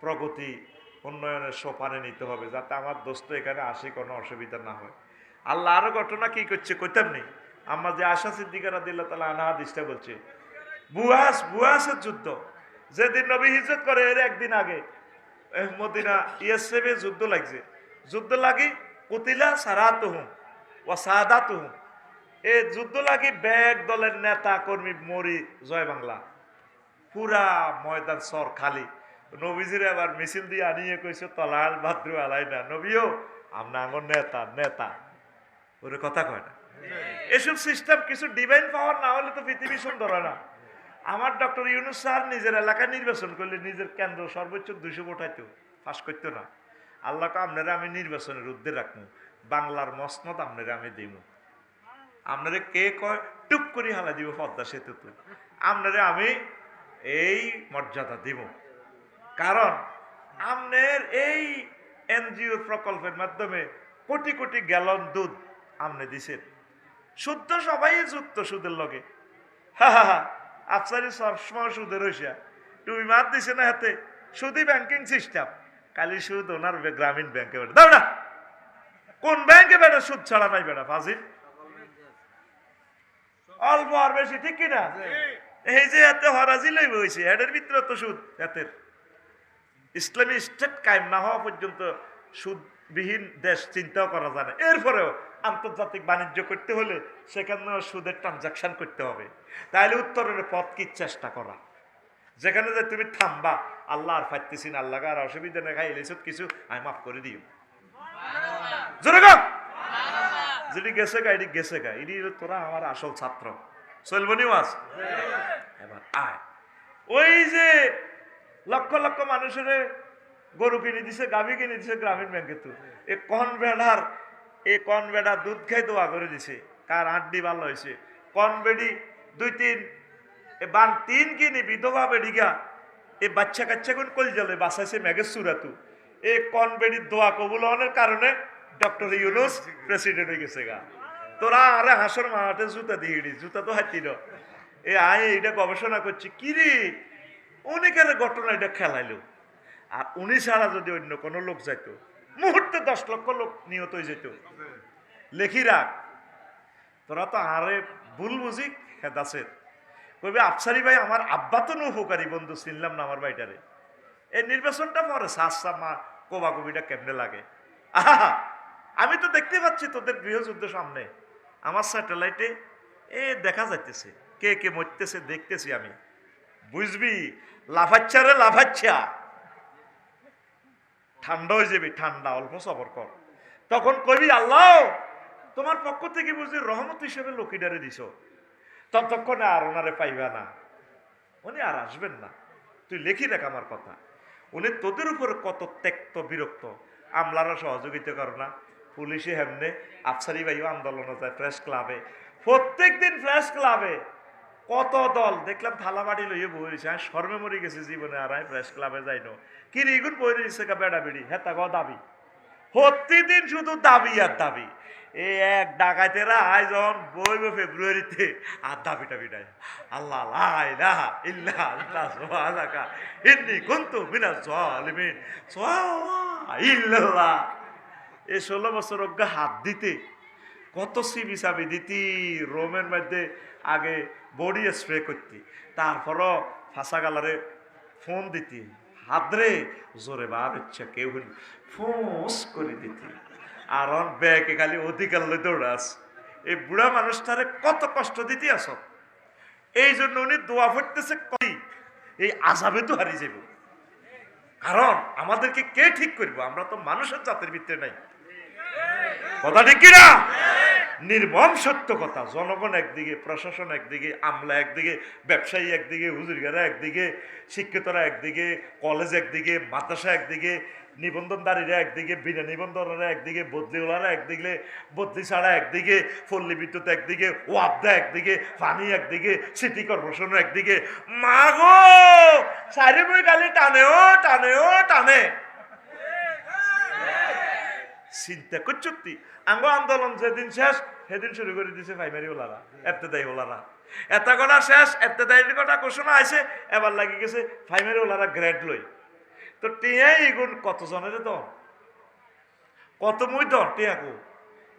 প্রগতি উন্নয়নের সোপানে নিতে হবে, যাতে আমার দোস্ত এখানে আসে কোনো অসুবিধা না হয়। আল্লাহ আরো ঘটনা কি করছে কইতাম নেই। আমরা যে আশা সিদ্দিকা রাদিয়াল্লাহু তাআলা আনহা হাদিসটা বলছে, বুয়াসের যুদ্ধ যেদিন নবী হিজরত করে এর একদিন আগে মদিনা ইয়াসরিবে যুদ্ধ লাগছে। যুদ্ধ লাগি কুতিলা সারাতুহুম ওয়া সাদাতুহুম, এই যুদ্ধ লাগি ব্যাগ দলের নেতা কর্মী মরি জয় বাংলা। পুরা ময়দান সর খালি। নবীজিরে আবার মিছিল দিয়ে আনিয়ে কইছে তলাল ভাদ্রু আলাই না, নবীও আমরা আঙর নেতা নেতা ওরে কথা কয় না। এসব সিস্টেম কিছু ডিভাইন পাওয়ার না হলে তো পৃথিবী সুন্দর হয় না। আমার ডক্টর ইউনূস স্যার নিজের এলাকায় নির্বাচন করলে নিজের কেন্দ্র সর্বোচ্চ 200 ভোট হইতো, পাস করতো না। আল্লাহকে আপনারা আমি নির্বাচনের ঊর্ধ্বে রাখবো, বাংলার মসনদ আপনারা আমি দিব। আপনারা কে কয় টুপ করে হালা দিব পদ্মা সেতু, আপনারা আমি এই মর্যাদা দিব। কারণ আপনার এই এনজিও প্রকল্পের মাধ্যমে কোটি কোটি গ্যালন দুধ আপনি দিছেন। শুদ্ধ সবাই যুক্ত সুদের লগে। হা হা হা, আফসারি সবসময় সুদের রয়েছে। তুমি মাত দিছে না হাতে, সুদি ব্যাংকিং সিস্টেম। কালি সুদ ওনার গ্রামীণ ব্যাংকে বেটা দাও না। কোন ব্যাংকে বেটা সুদ ছাড়া নাই বেটা ফাজিল? অল্প আর বেশি, ঠিক কিনা? এই যে এত হরাজি লইব হয়েছে, এটার ভিতরে তো সুদ। এতের ইসলামী স্টেট কায়েম না হওয়া পর্যন্ত সুদবিহীন দেশ চিন্তাও করা যায় না। এরপরেও আন্তর্জাতিক বাণিজ্য করতে হলে সেখানেও সুদের ট্রানজাকশন করতে হবে। তাহলে উত্তরের পথ কি? চেষ্টা করা। যেখানে যে তুমি থামবা, আল্লাহ আর ফাইতেছি না, আল্লাহ আর অসুবিধা নেই, খাই এলেছ কিছু আমি মাফ করে দিও। জোরে গো, যদি গেছে গা এটি গেছে গা, এটি তোরা আমার আসল ছাত্র। চলবনি ওয়াজ? এবার আয়। ওই যে লক্ষ লক্ষ মানুষের গরু কিনে দিছে, গাভী কিনে দিছে গ্রামীণ ব্যাংকে। তো এ কন বেড়া দুধ খাই দোয়া করে দিছে, কার আড্ডি ভালো হয়েছে। কন বেড়ি 2-3 বান 3 কিনি বিধবা বেড়িগা এ বাচ্চা কাচ্চা কোন কল জলে বাসাইছে মেঘের সুরাতু। এই কন বেড়ির দোয়া কবুল হওয়ার কারণে ডক্টর ইউনূস প্রেসিডেন্ট হয়ে গেছে গা। তোরা আরে হাসর মাঠে জুতা দিয়ে জুতা তো হাতিল। এ আয় এইটা গবেষণা করছি কি রে, অনেকের ঘটনা এটা খেলাইলো। আর উনি ছাড়া যদি অন্য কোনো লোক যাইতো, মুহূর্তে 10 লক্ষ লোক নিহত হয়ে যেত। লেখি রাখ, তোরা তো আরে ভুল বুঝি হেদাসের কইবে আফসারি ভাই আমার আব্বা তো উপকারী বন্ধু, চিনলাম না আমার ভাইটারে। এই নির্বাচনটা পরে সাসা মা কোবা কবিটা কেমনে লাগে। আহা, আমি তো দেখতে পাচ্ছি তোদের গৃহযুদ্ধ সামনে আমার স্যাটেলাইটে এ দেখা যাইতেছে, কে কে মরতেছে দেখতেছি আমি। বুঝবি লাফাচ্ছা রে লাফাচ্ছা, ঠান্ডা হয়ে যাবি, ঠান্ডা, অল্প সবর কর। তখন কবি আল্লাহ তোমার পক্ষ থেকে বুঝি রহমত হিসেবে লকিডারে দিছ, ততক্ষণে আর ওনারে পাইবা না, উনি আর আসবেন না। তুই লেখি রাখ আমার কথা। উনি তোদের উপর কত ত্যক্ত বিরক্ত, আমলারা সহযোগিতা করো না, পুলিশে হেমনে, আফসারি ভাইও আন্দোলনে যায় প্রেস ক্লাবে, প্রত্যেক দিন প্রেস ক্লাবে কত দল দেখলাম থালাবাড়ি লইয়ে বই রয়েছে। আমি শর্মে মরে গেছি জীবনে, আর আমি প্রেস ক্লাবে যাই না। কি রিগুন বই রয়েছে বেড়া বেড়ি হেতা গ দাবি, প্রতিদিন শুধু দাবি আর দাবি। এই এক ডাকাতেরা আয় যখন বইব ফেব্রুয়ারিতে আর দাবি টাবি নাই। আল্লাহ লা ইলাহা ইল্লা আনতা সুবহানাকা ইন্নী কুনতু মিনাজ জালিমিন ইল্লাল্লাহ। এই 16 বছর অজ্ঞা হাত দিতে কত সিবি চাবি দিতি, রোমের মধ্যে আগে বডি স্প্রে করতি, তারপরও ফাঁসা গালারে ফোন দিতি, হাতরে জোরে বার হচ্ছে কেউ ফোঁস করে দিতি, আর ব্যাগে খালি অধিকার লই দৌড়াস। এই বুড়া মানুষটারে কত কষ্ট দিতে আস, এই জন্য উনি দোয়া ফুটতেছে এই আজাবে তো হারিয়ে যাব। কারণ আমাদেরকে কে ঠিক করবো? আমরা তো মানুষের জাতের ভিতরে নাই। কথা ঠিক কিনা? নির্মম সত্য কথা। জনগণ একদিকে, প্রশাসন একদিকে, আমলা একদিকে, ব্যবসায়ী একদিকে, হুজুরগারা একদিকে, শিক্ষিতরা একদিকে, কলেজ একদিকে, মাদ্রাসা একদিকে, নিবন্ধনদারীরা একদিকে, বিনা নিবন্ধনরা একদিকে, বদলিওয়ালারা একদিকে, বদলি ছাড়া একদিকে, পল্লী বিদ্যুৎ একদিকে, ওয়াবদা একদিকে, পানি একদিকে, সিটি কর্পোরেশন একদিকে। মা গো, সারি বই গালি টানেও টানেও টানে। চিন্তা করছি আঙ্গ আন্দোলন যেদিন শেষ সেদিন শুরু করে দিছে প্রাইমারি ওলারা, এফতেদায়ী ওলারা। এটা কথা শেষ, এফতেদায়ী কথা ঘোষণা আছে, এবার লাগি গেছে প্রাইমারি ওলারা গ্রেড লই। তো টিয়াই এগুন কত জনের দন, কত মুই দন টিয়াকু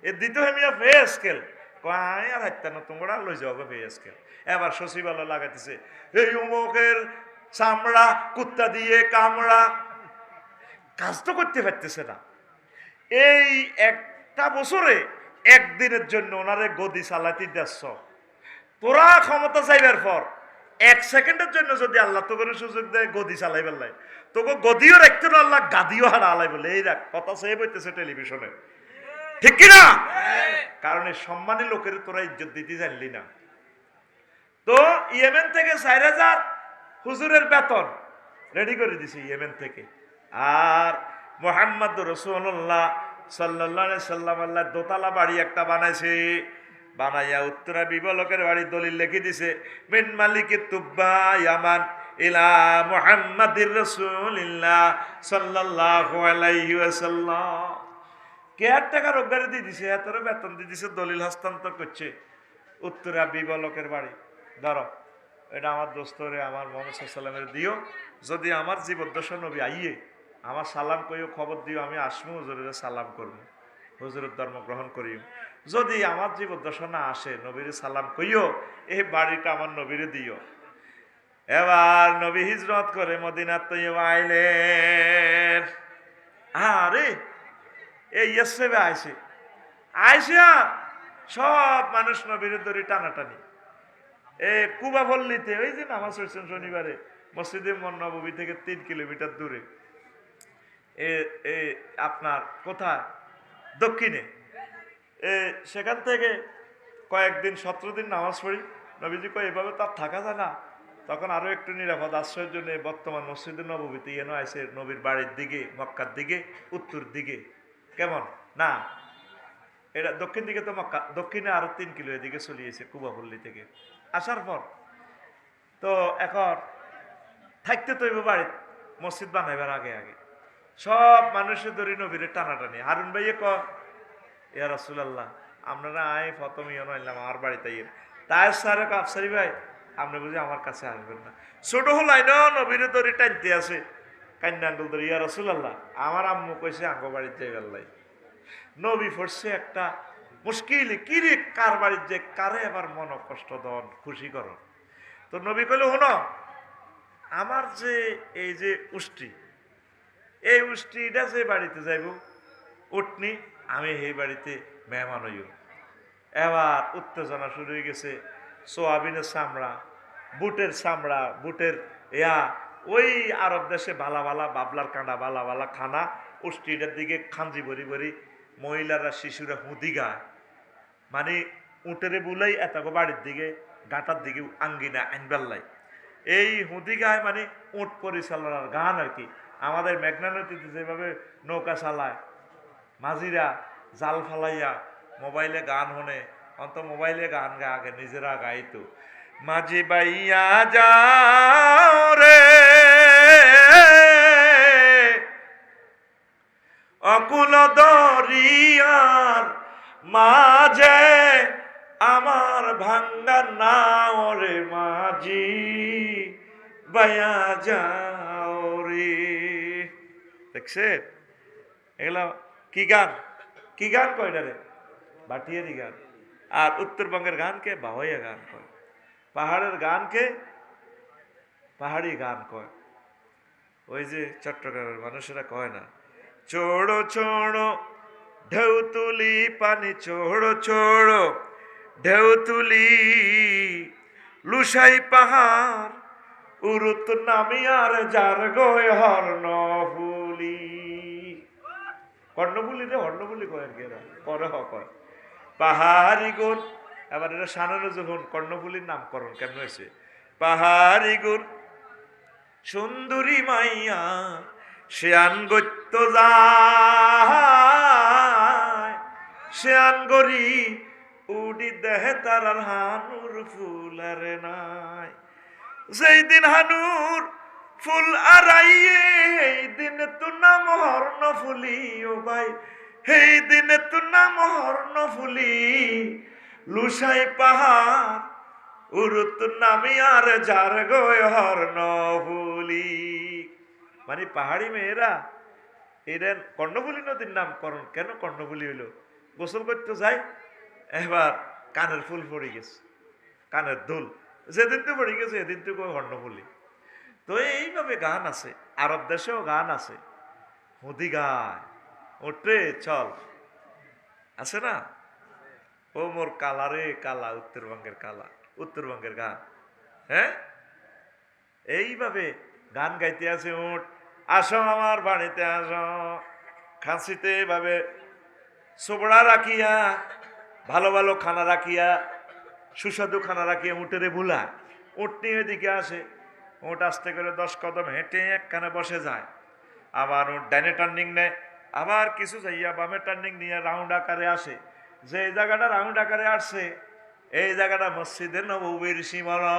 এ দিত হেমিয়া ফে স্কেল কয় আর হাইতা না তোমরা লই যাও ফে স্কেল। এবার সচিবালয় লাগাইতেছে এই উমকের চামড়া কুত্তা দিয়ে কামড়া, কাজ তো করতে পারতেছে না। এই একটা বছরে একদিনের জন্য ওনারে গদি চালাইতে দেশ, তোরা ক্ষমতা চাইবার পর 1 সেকেন্ডের জন্য যদি আল্লাহ তো করে সুযোগ দেয় গদি চালাই বেলায়, তোকে গদিও রাখতে না, আল্লাহ গাদিও হারা আলাই বলে। এই রাখ কথা সেই বইতেছে টেলিভিশনে, ঠিক কিনা? কারণ এই সম্মানী লোকের তোরা ইজ্জত দিতে জানলি না। তো ইয়েমেন থেকে 4000 হুজুরের বেতন রেডি করে দিছে ইয়েমেন থেকে। আর মুহাম্মদ রাসূলুল্লাহ সাল্লাল্লাহু আলাইহি সাল্লাম আল্লাহ দোতলা বাড়ি একটা বানাইছে, বানাইয়া উত্তরা বিবলকের বাড়ি দলিল লিখে দিছে মিন মালিকি তুব্বা ইয়ামান ইলা মুহাম্মাদির রাসূলিল্লাহ সাল্লাল্লাহু আলাইহি ওয়াসাল্লাম। কেয়ারটেকার অগ্রারে দিয়ে দিছে, এতরে বেতন দিয়ে দিছে, দলিল হস্তান্তর করছে উত্তরা বিবলকের বাড়ি। ধরো এটা আমার দোস্তরে আমার মুহাম্মদ সাল্লাল্লাহু আলাইহি ওয়াসাল্লামের দিও, যদি আমার জীবদ্দশা নবী আইয়ে আমার সালাম কইও, খবর দিও, আমি আসমু হুজুরের সালাম করবো, হুজুরের ধর্ম গ্রহণ করিও। যদি আমার জীবদ্দশা না আসে নবীর সালাম কইও, এই বাড়িটা আমার নবীরে দিও। এবার নবী হিজরত করে মদিনা তৈয়বা আইলেন। আরে এই ইয়েসেবে আইসে আইসা সব মানুষ নবীরে ধরে টানাটানি। কুবা পল্লীতে ওই যে নামাজ পড়ছেন শনিবারে মসজিদে নববী থেকে 3 কিলোমিটার দূরে, আপনার কোথায় দক্ষিণে, সেখান থেকে কয়েকদিন 17 দিন নামাজ পড়ি। নবীজি কয় এভাবে তার থাকা যায় না, তখন আরো একটু নিরাপদ আশ্রয়ের জন্য বর্তমান মসজিদে নববীতে এনে আছে নবীর বাড়ির দিকে, মক্কার দিকে, উত্তর দিকে। কেমন না এটা দক্ষিণ দিকে তো মক্কা, দক্ষিণে আরো 3 কিলো এদিকে চলিয়েছে কুবাপল্লী থেকে আসার পর। তো এখন থাকতে তো বাড়ি মসজিদ বানাইবার আগে আগে সব মানুষের ধরে নবীরে টানাটানি। হারুন ভাইয়ে ইয়া রাসূলুল্লাহ আপনারা আয় প্রথম ইয়ে নইলাম আমার বাড়িতে ইয়ে তাই স্যার আফসারি ভাই আপনি বুঝি আমার কাছে আসবেন না। ছোট হলাই না নবীরে ধরে টানতে আছে কান্না আঙ্গুল ধরে, ইয়া রাসূলুল্লাহ আমার আম্মু কইছে আঙ্গ বাড়িতে যাইবার লাই। নবী পড়ছে একটা মুশকিল, কি রে কার বাড়িতে যে কারে আবার মন কষ্ট দন খুশি করো। তো নবী কইলো হনো আমার যে এই যে উষ্টি, এই উষ্টিটা যে বাড়িতে যাইব উঠনি আমি এই বাড়িতে মেহমান হইও। এবার উত্তেজনা শুরু হয়ে গেছে, সোয়াবিনের চামড়া, বুটের চামড়া, বুটের ওই আরব দেশে ভালা ভালা বাবলার কাঁডা ভালা ভালা খানা, উষ্টিটার দিকে খাঞ্জি ভরি ভরি মহিলারা শিশুরা হুদি গায়, মানে উটেরে বুলাই এতগো বাড়ির দিকে গাটার দিকে আঙ্গিনা আইনবেল্লাই এই হুদি গায়, মানে উট পরিচালনার গান আর কি। আমাদের মেঘনা নদীতে যেভাবে নৌকা চালায় মাঝিরা জাল ফালাইয়া মোবাইলে গান হনে, অন্ত মোবাইলে গান গা আগে নিজেরা গাইতো, মাঝি বাইয়া যাও রে অকুল দরিয়ার মাঝে আমার ভাঙ্গা নাও রে মাঝি বাইয়া যাও রে। দেখছে এগুলা কি গান, কি গান কয়টা রে? ভাটিয়ারি গান। আর উত্তরবঙ্গের গানকে বাওয়াইয়া গান কয়। পাহাড়ের গানকে পাহাড়ি গান কয়। ওই যে চট্টগ্রামের মানুষেরা কয় না, চোড়ো চোড়ো ঢেউ তুলি পানি, চোড়ো চোড়ো ঢেউ তুলি, লুসাই পাহাড় উরুত নামিয়ার যার গয় হর্ণ ফুলি। কর্ণফুলি রে হর্ণফুলি কয় কি এরা করে কয় পাহাড়ি গুণ। এবার এটা সানানো যখন কর্ণফুলির নামকরণ কেমন হয়েছে, পাহাড়ি গুণ সুন্দরী মাইয়া শেয়ান গত্য যায়, শেয়ান গরি উডি দেহে তারার হানুর ফুল আর নাই। যেই দিন হানুর ফুল আড়াইয়ে এই দিন তু নাম হর্ণ ফুলি, ও ভাই এই দিনে তু নাম হর্ণ ফুলি, লুসাই পাহাড় উরুত নামি আর যার গয় হর্ণ ফুলি। মানে পাহাড়ি মেয়েরা এরা কর্ণফুলী নদীর নামকরণ কেন কর্ণফুলী হইল, গোসল করতে যায় এবার কানের ফুল পড়ে গেছে, কানের দুল যেদিন তো পড়ে গেছে এদিন তো কর্ণফুলী। তো এইভাবে গান আছে, আরব দেশেও গান আছে, হুদি গায় ওঠে চল আছে না, ও মোর কালা রে কালা, উত্তরবঙ্গের কালা, উত্তরবঙ্গের গান। হ্যাঁ, এইভাবে গান গাইতে আছে, উঠ আসো আমার বাড়িতে আসো, খাসিতে এভাবে সোবড়া রাখিয়া ভালো ভালো খানা রাখিয়া, সুস্বাদু খানা রাখিয়া উঠেরে বুলা, উঠ নিয়ে এদিকে আসে, উঠ আস্তে করে 10 কদম হেঁটে একখানে বসে যায়, আবার উঠ ডাইনে টার্নিং নেয়, আবার কিছু যাইয়া বামে টার্নিং নিয়ে রাউন্ড আকারে আসে। যে জায়গাটা রাউন্ড আকারে আসছে এই জায়গাটা মসজিদে নববীর সীমানা,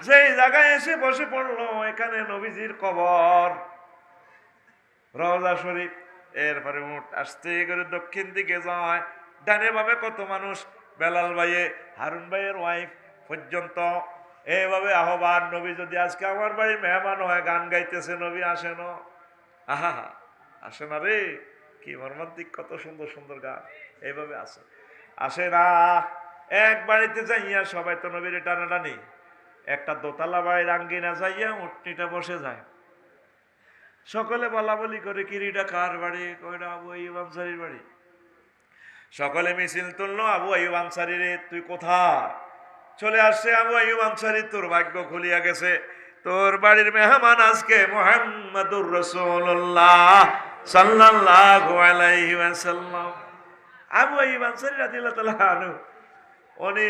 যেই জায়গায় এসে বসে পড়লো এখানে নবীজির কবর, রওজা শরীফ। এরপরে উঠ আস্তে করে দক্ষিণ দিকে যায়, ডানে বামে কত মানুষ, বেলাল ভাইয়ে হারুন ভাইয়ের ওয়াইফ পর্যন্ত এইভাবে আহ্বান, নবী যদি আজকে আমার বাড়ির মেহমান হয়, গান গাইতেছে, নবী আসে না, আহা আসে না রে, কি মর্মান্তিক, কত সুন্দর সুন্দর গান এইভাবে আসে, আসে না। এক বাড়িতে যাইয়া সবাই তো নবীর টানাটানি, একটা দোতলা বাড়ির আঙ্গিনা যাইয়া উটনিটা বসে যায়, সকলে বলা বলি করে, কিরিটা কার বাড়ি, কয়টা আবু আইয়ুব আনসারীর বাড়ি। সকলে মিছিল তুললো, আবু আইয়ুব আনসারী রে তুই কোথায়, চলে আসছে আবু আইয়ুব আনসারী, তোর ভাগ্য খুলিয়া গেছে, তোর বাড়ির মেহমান আজকে মুহাম্মাদুর রাসূলুল্লাহ সাল্লাল্লাহু আলাইহি ওয়াসাল্লাম। আবু আইয়ুব আনসারী রাদিয়াল্লাহু তাআলা আনহু উনি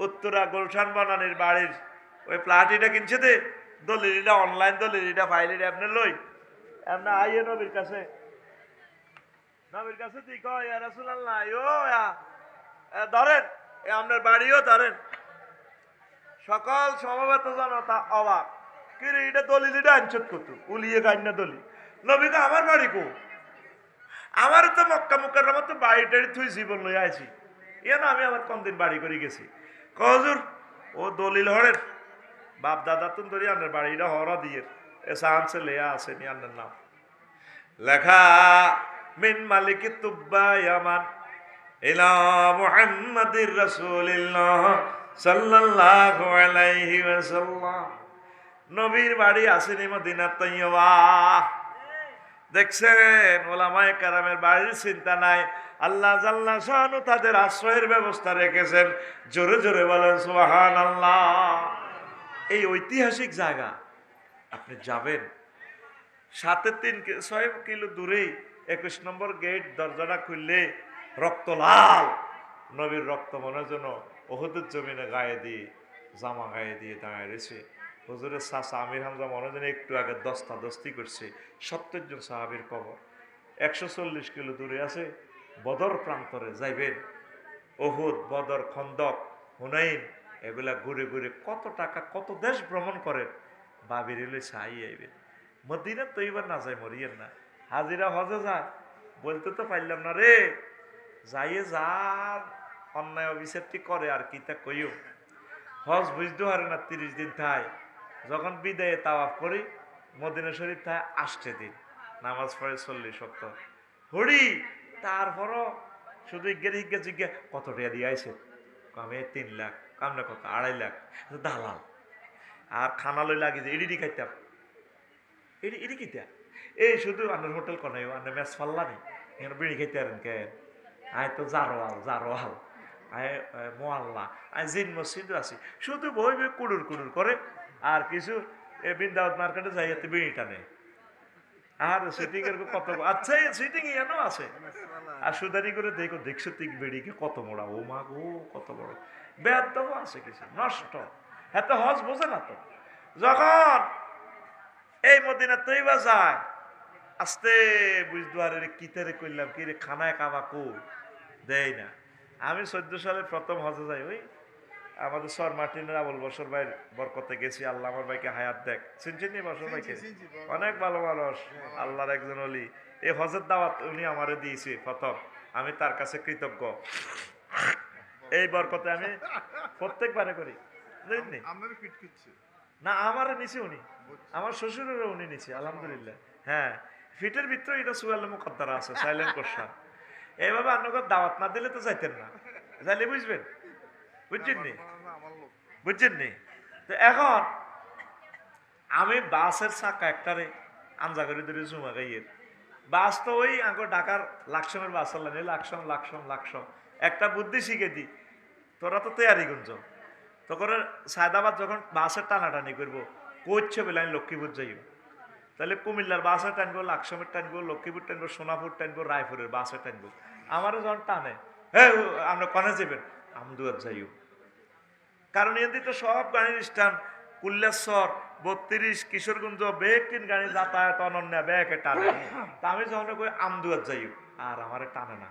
উত্তরা গুলশান বনানীর বাড়ির ওই প্লাটিটা কিনছে দে, দলিলটা অনলাইন দলিলটা ফাইলিটা আপনি লই, আপনি আইয়ে নবীর কাছে, নবীর কাছে তুই কয় ইয়া রাসূলুল্লাহ ও ধরেন আপনার বাড়িও ধরেন, সকল সমবেত জনতা অবাক, কিরে এটা দলিলটা আনছত কত, উলিয়ে গাইন না দলিল, নবীকে আমার বাড়ি কো, আমার তো মক্কা মুকাররমা তো বাড়ি টাড়ি থুই জীবন লই আইছি, ইয়া না আমি আবার কোনদিন বাড়ি করে গেছি, হুজুর ও দলিল হরেন বাপ দাদা তুন ধরি আনের বাড়িটা হরা দিয়ে এসা আনছে লেয়া আছে নি আনের নাম লেখা, মিন মালিক তুব্বা ইয়ামান ইলা মুহাম্মাদির রাসূলিল্লাহ সাল্লাল্লাহু আলাইহি ওয়াসাল্লাম। নবীর বাড়ি আসেনি মদিনাত তাইয়্যিবা, দেখছেন ওলামায়ে কেরামের বাড়ির চিন্তা নাই, আল্লাহ জাল্লা শানু তাদের আশ্রয়ের ব্যবস্থা রেখেছেন, জোরে জোরে বলেন সুবহানাল্লাহ। এই ঐতিহাসিক জায়গা আপনি যাবেন, 7.6 কিলো দূরেই 21 নম্বর গেট, দরজাটা খুললে রক্ত লাল, নবীর রক্ত মনে যেন ওহুদের জমিনে গায়ে দিয়ে জামা গায়ে দিয়ে দাঁড়ায় রয়েছে। হুজুরের চাচা আমির হামজা মনে যেন একটু আগে দস্তাদস্তি করছে, 70 জন সাহাবীর কবর। 140 কিলো দূরে আছে বদর প্রান্তরে যাইবেন, ওহুদ, বদর, খন্দক, হুনাইন এগুলা ঘুরে ঘুরে কত টাকা কত দেশ ভ্রমণ করেন, বাবির এলে চাই আইবেন। মদিনা তো এইবার না যায় মরিয়েন না, হাজিরা হজে যায় বলতে তো পারলাম না রে, যাইয়ে যার অন্যায় অবিচারটি করে আর কি তা কইও, হজ বুঝতে পারে না 30 দিন থাই, যখন বিদায়ে তাওয়াফ করি মদিনা শরীফ থায় 8 দিন, নামাজ পড়ে 40 সপ্তাহ, হরি তারপরও শুধু ইজ্ঞে জিজ্ঞে কত টাকা দিয়ে আইছে, আমি 3 লাখ, কামনে কত 2.5 লাখ, দালাল। আর খানা লই লাগি যে ইডি খাইতাম, ইডি কিতা এই শুধু আন্নার হোটেল কনাই আন্নার ম্যাচ ফাল্লা নেই এখানে বিড়ি খাইতে পারেন কে, আয় তো জারোয়াল আয় মোয়াল্লা আয় জিন মসজিদ আছি, শুধু বই বই কুড়ুর করে আর কিছু বৃন্দাবন মার্কেটে যাই এতে বিড়ি টানে। আর সিটিং এর কত, আচ্ছা সিটিং ইয়ানো আছে। আর সুদারি করে দেখছো তিক বেড়িকে কত মোড়া, ও মা গো কত বড় বেয়াদব আছে, কিছু নষ্ট। এত হজ বোঝে না তো। যখন এই মদিনা তৈবা যায় আস্তে বুঝদুয়ারের কিতারে কইলাম কি রে খানায় কাবা কো দেয় না। আমি 14 সালে প্রথম হজে যাই, ওই আমাদের সর মার্টিনের আবুল বসর ভাইয়ের বরকতে গেছি। আল্লাহ আমার ভাইকে হায়াত দেখ, চিনছেন নি বসর ভাইকে? অনেক ভালো মানুষ, আল্লাহর একজন ওলি। এই হজের দাওয়াত উনি আমারে দিয়েছে প্রথম, আমি তার কাছে কৃতজ্ঞ। এই বরকতে আমি প্রত্যেকবারে করি না, আমারও নিছে উনি, আমার শ্বশুরেরও উনি নিছে আলহামদুলিল্লাহ। হ্যাঁ, ফিটের ভিতরে এটা সুয়াল মুকদ্দারা আছে, সাইলেন্ট কোশ্চেন। এইভাবে আপনাকে দাওয়াত না দিলে তো যাইতেন না, যাইলে বুঝবেন, বুঝছেন নি? তো এখন আমি বাসের চাকা একটারে আঞ্জা করে ধরে জুমা গাইয়ের বাস তো ওই আগে ঢাকার লাকসমের বাস আল্লাহ লাকসম একটা বুদ্ধি শিখে দি, তোরা তো তেয়ারিগঞ্জ তো করে সায়দাবাদ যখন বাসের টানাটানি করবো করছে বলে আমি লক্ষ্মীপুর যাই, তাহলে কুমিল্লার বাসে টানবো, লাকসমের টানবো, লক্ষ্মীপুর টানবো, সোনাপুর টানবো, রায়পুরের বাসে টানবো। আমারও যখন টানে হ্যাঁ আমরা কনে যাবেন, আমদুয়ার যাইও, কারণ এদিকে তো সব গাড়ির স্ট্যান্ড কুল্লেশ্বর 32 কিশোরগঞ্জ বেগটিন গাড়ি যাতায়াত অনন্য ব্যাগে টানে। তা আমি যখন কই আমদুয়ার যাইও, আর আমারে টানে না।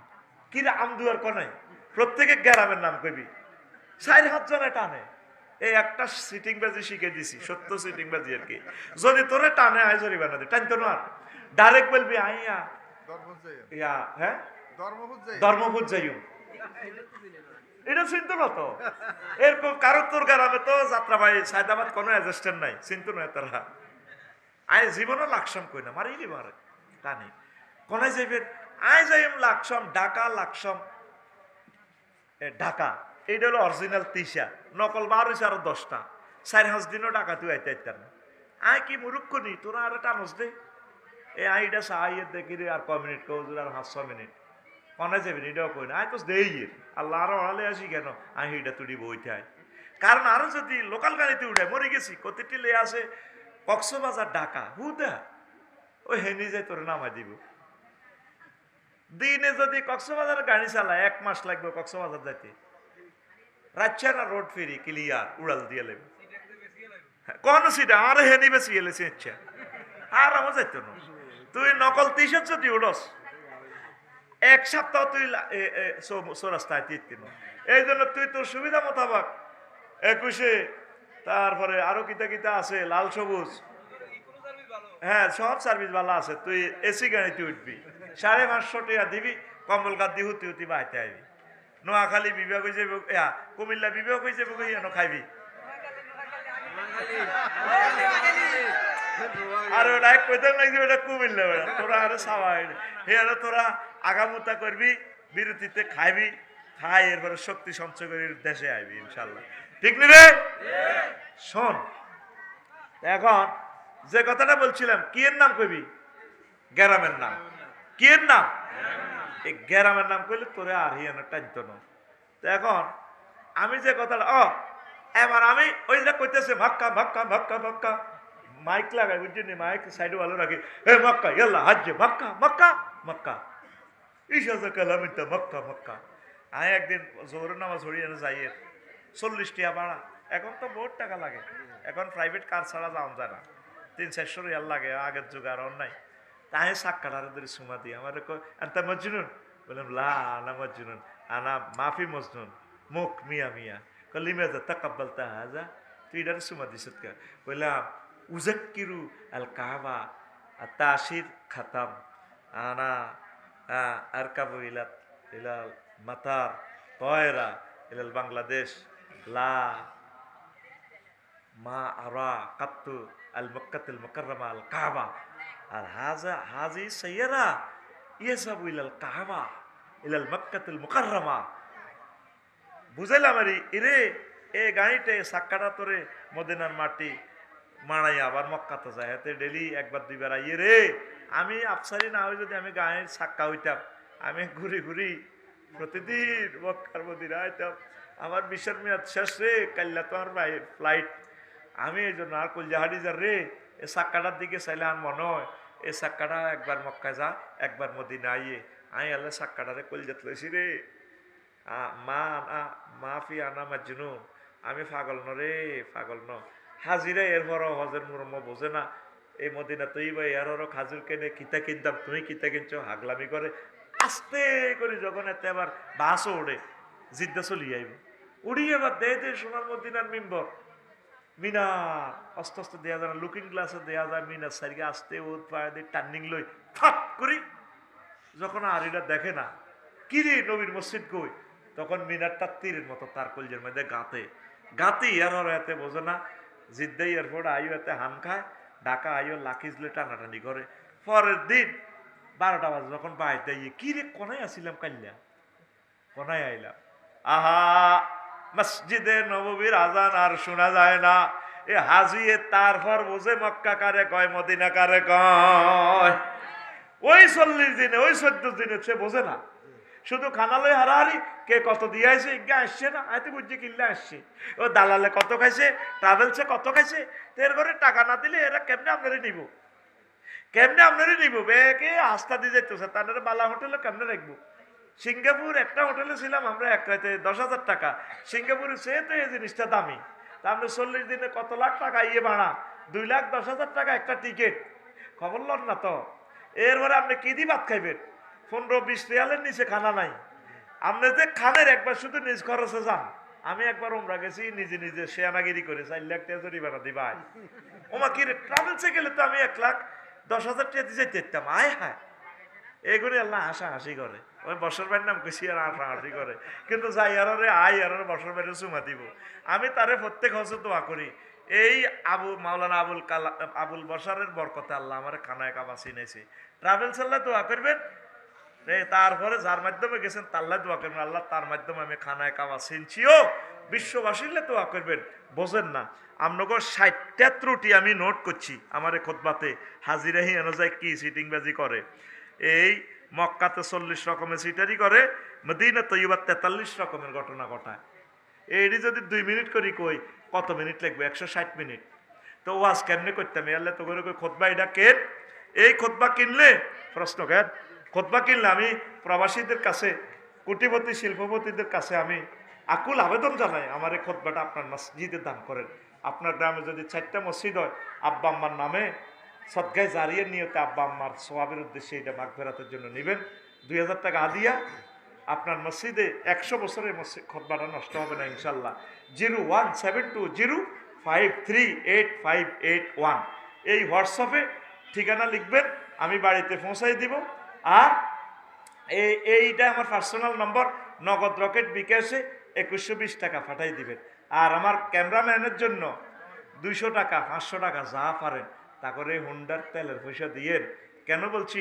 কি রে আমদুয়ার কনাই, প্রত্যেকে গ্রামের নাম কইবি, 4-5 জনে টানে। এই একটা সিটিং বাজি শিখে দিছি, সত্য সিটিং বাজি আর কি। যদি তোরে টানে আয় জরিমানা দে, টানতো না, ডাইরেক্ট বলবি আইয়া ইয়া হ্যাঁ ধর্মপুর যাইও, এটা চিনতো না তো। এরকম কারো তোর গ্রামে তো যাত্রা ভাই সায়দাবাদ কোনো অ্যাডজাস্টেন্ট নাই, চিনতো না তারা। আয় জীবনও লাকসাম কই না, মারিলি মারে টানি কোনায় যাইবেন, আয় যাইম লাকসাম ঢাকা, লাকসাম ঢাকা। এইটা হলো অরিজিনাল 30, নকল 12 আরো 10টা, 4-5 দিনও ঢাকা তুই আইতে আইতার না। আয় কি মুরুক্ষ নি তোরা, আর টানস দে এই আইটা সাহায্যের দেখি রে, আর কয় মিনিট কৌজুর, আর 500 মিনিট কনে যাবেন এটাও কই না। আয় তো দেই আল্লাহ আরো হলে আসি কেন, আই এটা তুই বইতে আয়। কারণ আরো যদি লোকাল গাড়িতে উঠে মরে গেছি, কতটি লে আছে কক্সবাজার ঢাকা হুদা, ওই হেনি যাই তোর নামাই দিব। দিনে যদি কক্সবাজার গাড়ি চালায় 1 মাস লাগবে কক্সবাজার যাইতে, রাজ্যা না রোড ফেরি ক্লিয়ার উড়াল দিয়ে লাগবে কোন সিটা আর হেনি বেশি এলেছে ইচ্ছা, আর আমার যাইতো না। তুই নকল 30 যদি উড়স 1 সপ্তাহ তুই রাস্তায় তিন। এই জন্য তুই তোর সুবিধা মোতাবেক 21-এ, তারপরে আরো কিতা আছে লাল সবুজ, হ্যাঁ সব সার্ভিস ভালো আছে। তুই এসি গাড়িতে উঠবি, 550 টাকা দিবি, কম্বল গাদি হুতি বাইতে আইবি। নোয়াখালী বিভাগ হয়ে যাবো, কুমিল্লা বিভাগ হয়ে যাবো, খাইবি। আর ওটা কইতে লাগছে ওটা কুমিল্লা, তোরা আরো সাবাই তোরা আগামুতা করবি, বিরতিতে খাইবি, খাই এরপরে শক্তি সঞ্চয় করে দেশে আইবি ইনশাল্লাহ, ঠিক নি রে? শোন এখন যে কথাটা বলছিলাম, কি এর নাম কইবি? গ্রামের নাম। কি এর নাম? এই গ্রামের নাম কইলে তোরে আর হিয়ানো টানতো না। তো এখন আমি যে কথাটা এবার আমি ওই যে কইতেছে ভাক্কা ভাক্কা ভাক্কা ভাক্কা, মাইক লাগাই বুঝছি, মাইক সাইডে ভালো রাখি, হে মক্কা ইয়াল্লা হাজ্জে মক্কা মক্কা মক্কা ইশাজা কালামিতা মক্কা মক্কা। আমি একদিন জোহরের নামাজ হরিয়ে যাইয়ের 40 টাকা ভাড়া, এখন তো বহুত টাকা লাগে, এখন প্রাইভেট কার ছাড়া যাওয়া যায় না, 300-400 রিয়াল লাগে, আগের যুগ আর নাই। তাই সাক্কাটারে ধরে সুমা দিই, আমার আন্তা মজনুন, বললাম লা আনা মজনুন, আনা মাফি মজনুন মুখ মিয়া মিয়া, লিমেজা তাকাব্বাল তাহাজা, তুই এটারে সুমা দিস কে? বললাম উজাক্কিরু আল কাবা তাশির খাতাম, আনা আরকাবু ইলাল মাতার তয়রা ইলাল বাংলাদেশ, লা মা আরা কাত্তু আল মক্কাতুল মুকাররমা আল কাবা, আর হাজি সাইয়ারা ইয়াসাবু ইলাল কাবা ইলাল মক্কাতুল মুকাররমা। বুঝাইলাম আরে এরে এ গাড়িতে সাক্কাটা তোরে মদিনার মাটি মারাই আবার মক্কাতে যায়, এতে ডেলি একবার দুইবার আইয়ে রে। আমি আফসারি না হই যদি আমি গাড়ির সাক্কা হইতাম, আমি ঘুরি ঘুরি প্রতিদিন মক্কার মদিনা আইতাম। আমার বিশার মেয়াদ শেষ রে, কাল্লা তো আমার ফ্লাইট। আমি এই জন্য আর কলজাহারি যা রে, এ সাক্কাটার দিকে চাইলে আর মনে হয় এই সাক্কাটা একবার মক্কা যা একবার মদিনা আইয়ে আমি আল্লাহ সাক্কাটারে কলজাত লইছি রে। মাফি আনা মাজনু, আমি পাগল ন রে, পাগল ন। হাজিরা এরপরও হজের মুরম্ম বোঝে না, এই মদিনা তুই বা এরও খাজুর কেনে কিতা কিনতাম, তুমি কিতা কিনছো, হাগলামি করে আস্তে করে যখন এতে আবার বাসও ওড়ে জিদ্দা চলি আইব, উড়িয়ে এবার দে দে সোনার মদিনার মিম্বর মিনার আস্তে আস্তে দেয়া যায় না, লুকিং গ্লাসে দেয়া যায় মিনার সাইডে আস্তে ওত পায়ে দিয়ে টার্নিং লই ফাট করি যখন আর এটা দেখে না কি রে নবীর মসজিদ কই, তখন মিনারটা তীরের মতো তার কলজের মধ্যে গাতে গাতি আর এতে বোঝে না। জিদ্দাই এয়ারপোর্ট আইও এতে হান খায়, ঢাকা আইও লাখিজলে টানাটানি করে। পরের দিন 12টা বাজে যখন বাড়িতে আইয়ে কি রে কোনায় আসিলাম কাল্লা, কোনায় আইলাম, আহা মসজিদে নববীর আজান আর শোনা যায় না। এ হাজিয়ে তারপর বোঝে মক্কা কারে কয় মদিনা কারে কয়। ওই 40 দিনে ওই 14 দিনে সে বোঝে না, শুধু খানালয় হারাহারি কে কত দিয়ে আসে ইজ্ঞা আসছে না, আয়তে বুঝছে কিনলে আসছে, ও দালালে কত খাইছে, ট্রাভেলসে কত খাইছে, তো এর ঘরে টাকা না দিলে এরা কেমনে আপনারে নিব, কেমনে আপনারে নিব, বেকে আস্থা দিয়ে যেতেছে তাদের বালা হোটেলে কেমনে রাখবো। সিঙ্গাপুর একটা হোটেলে ছিলাম আমরা এক রাতে 10,000 টাকা, সিঙ্গাপুরে সে তো এই জিনিসটা দামি, তা আমরা 40 দিনে কত লাখ টাকা ইয়ে ভাড়া, 2,10,000 টাকা একটা টিকিট, খবর লন না তো। এরপরে আপনি কি দিয়ে ভাত খাইবেন, 15-20 রিয়ালের নিচে খানা নাই। আপনি যে খানের একবার শুধু নিজ খরচে যান, আমি একবার ওমরা গেছি নিজে নিজে শেয়ানাগিরি করে 4 লাখ টাকা জরিমানা দিবাই, ওমা কি রে ট্রাভেলসে গেলে তো আমি 1,10,000 টাকা দিয়ে যেতে দিতাম। আয় হায় এগুলি আল্লাহ হাসাহাসি করে, ওই বছর বাড়ির নাম খুশি আর হাসাহাসি করে, কিন্তু যাই আর আয় আর বছর বাড়ি চুমা দিব। আমি তারে প্রত্যেক হজে দোয়া করি, এই মাওলানা আবুল বসারের বরকতে আল্লাহ আমার খানায় কাবা চিনেছে, ট্রাভেলস আল্লাহ দোয়া করবেন। তারপরে যার মাধ্যমে গেছেন তাল্লাহ দোয়া করবেন, আল্লাহ তার মাধ্যমে আমি খানায় কাবা চিনছিও, বিশ্ববাসীর দোয়া করবেন। বোঝেন না আপনাকে 60টা ত্রুটি আমি নোট করছি আমার খোদবাতে, হাজিরাহি অনুযায়ী কি সিটিংবাজি করে। এই মক্কাতে 40 রকমের সিটারি করে, মদিনা তৈবা 43 রকমের ঘটনা ঘটায়। এইটি যদি 2 মিনিট করি কই কত মিনিট লাগবে, 160 মিনিট। তো ওয়াজ কেমনে করতাম, আল্লাহ তো করে খোদবা এটা কেন, এই খোদবা কিনলে প্রশ্ন কেন, খোদবা কিনলে আমি প্রবাসীদের কাছে, কোটিপতি শিল্পপতিদের কাছে আমি আকুল আবেদন জানাই, আমার এই খোদবাটা আপনার মসজিদে দান করেন। আপনার গ্রামে যদি 4টা মসজিদ হয়, আব্বা আম্মার নামে সদগায় জারিয়ার নিয়তে আব্বা আম্মার সোয়াবের উদ্দেশ্যে এটা মাগফিরাতের জন্য নেবেন। 2,000 টাকা আদিয়া আপনার মসজিদে 100 বছরের মসজিদ খোদবাটা নষ্ট হবে না ইনশাল্লাহ। 01720538581 এই হোয়াটসঅ্যাপে ঠিকানা লিখবেন, আমি বাড়িতে পৌঁছাই দিব। আর এইটা আমার পার্সোনাল নম্বর, নগদ রকেট বিকাশে 2120 টাকা পাঠাই দিবেন। আর আমার ক্যামেরাম্যানের জন্য 200 টাকা 500 টাকা যা পারেন তা করে হুন্ডার তেলের পয়সা দিয়েন। কেন বলছি,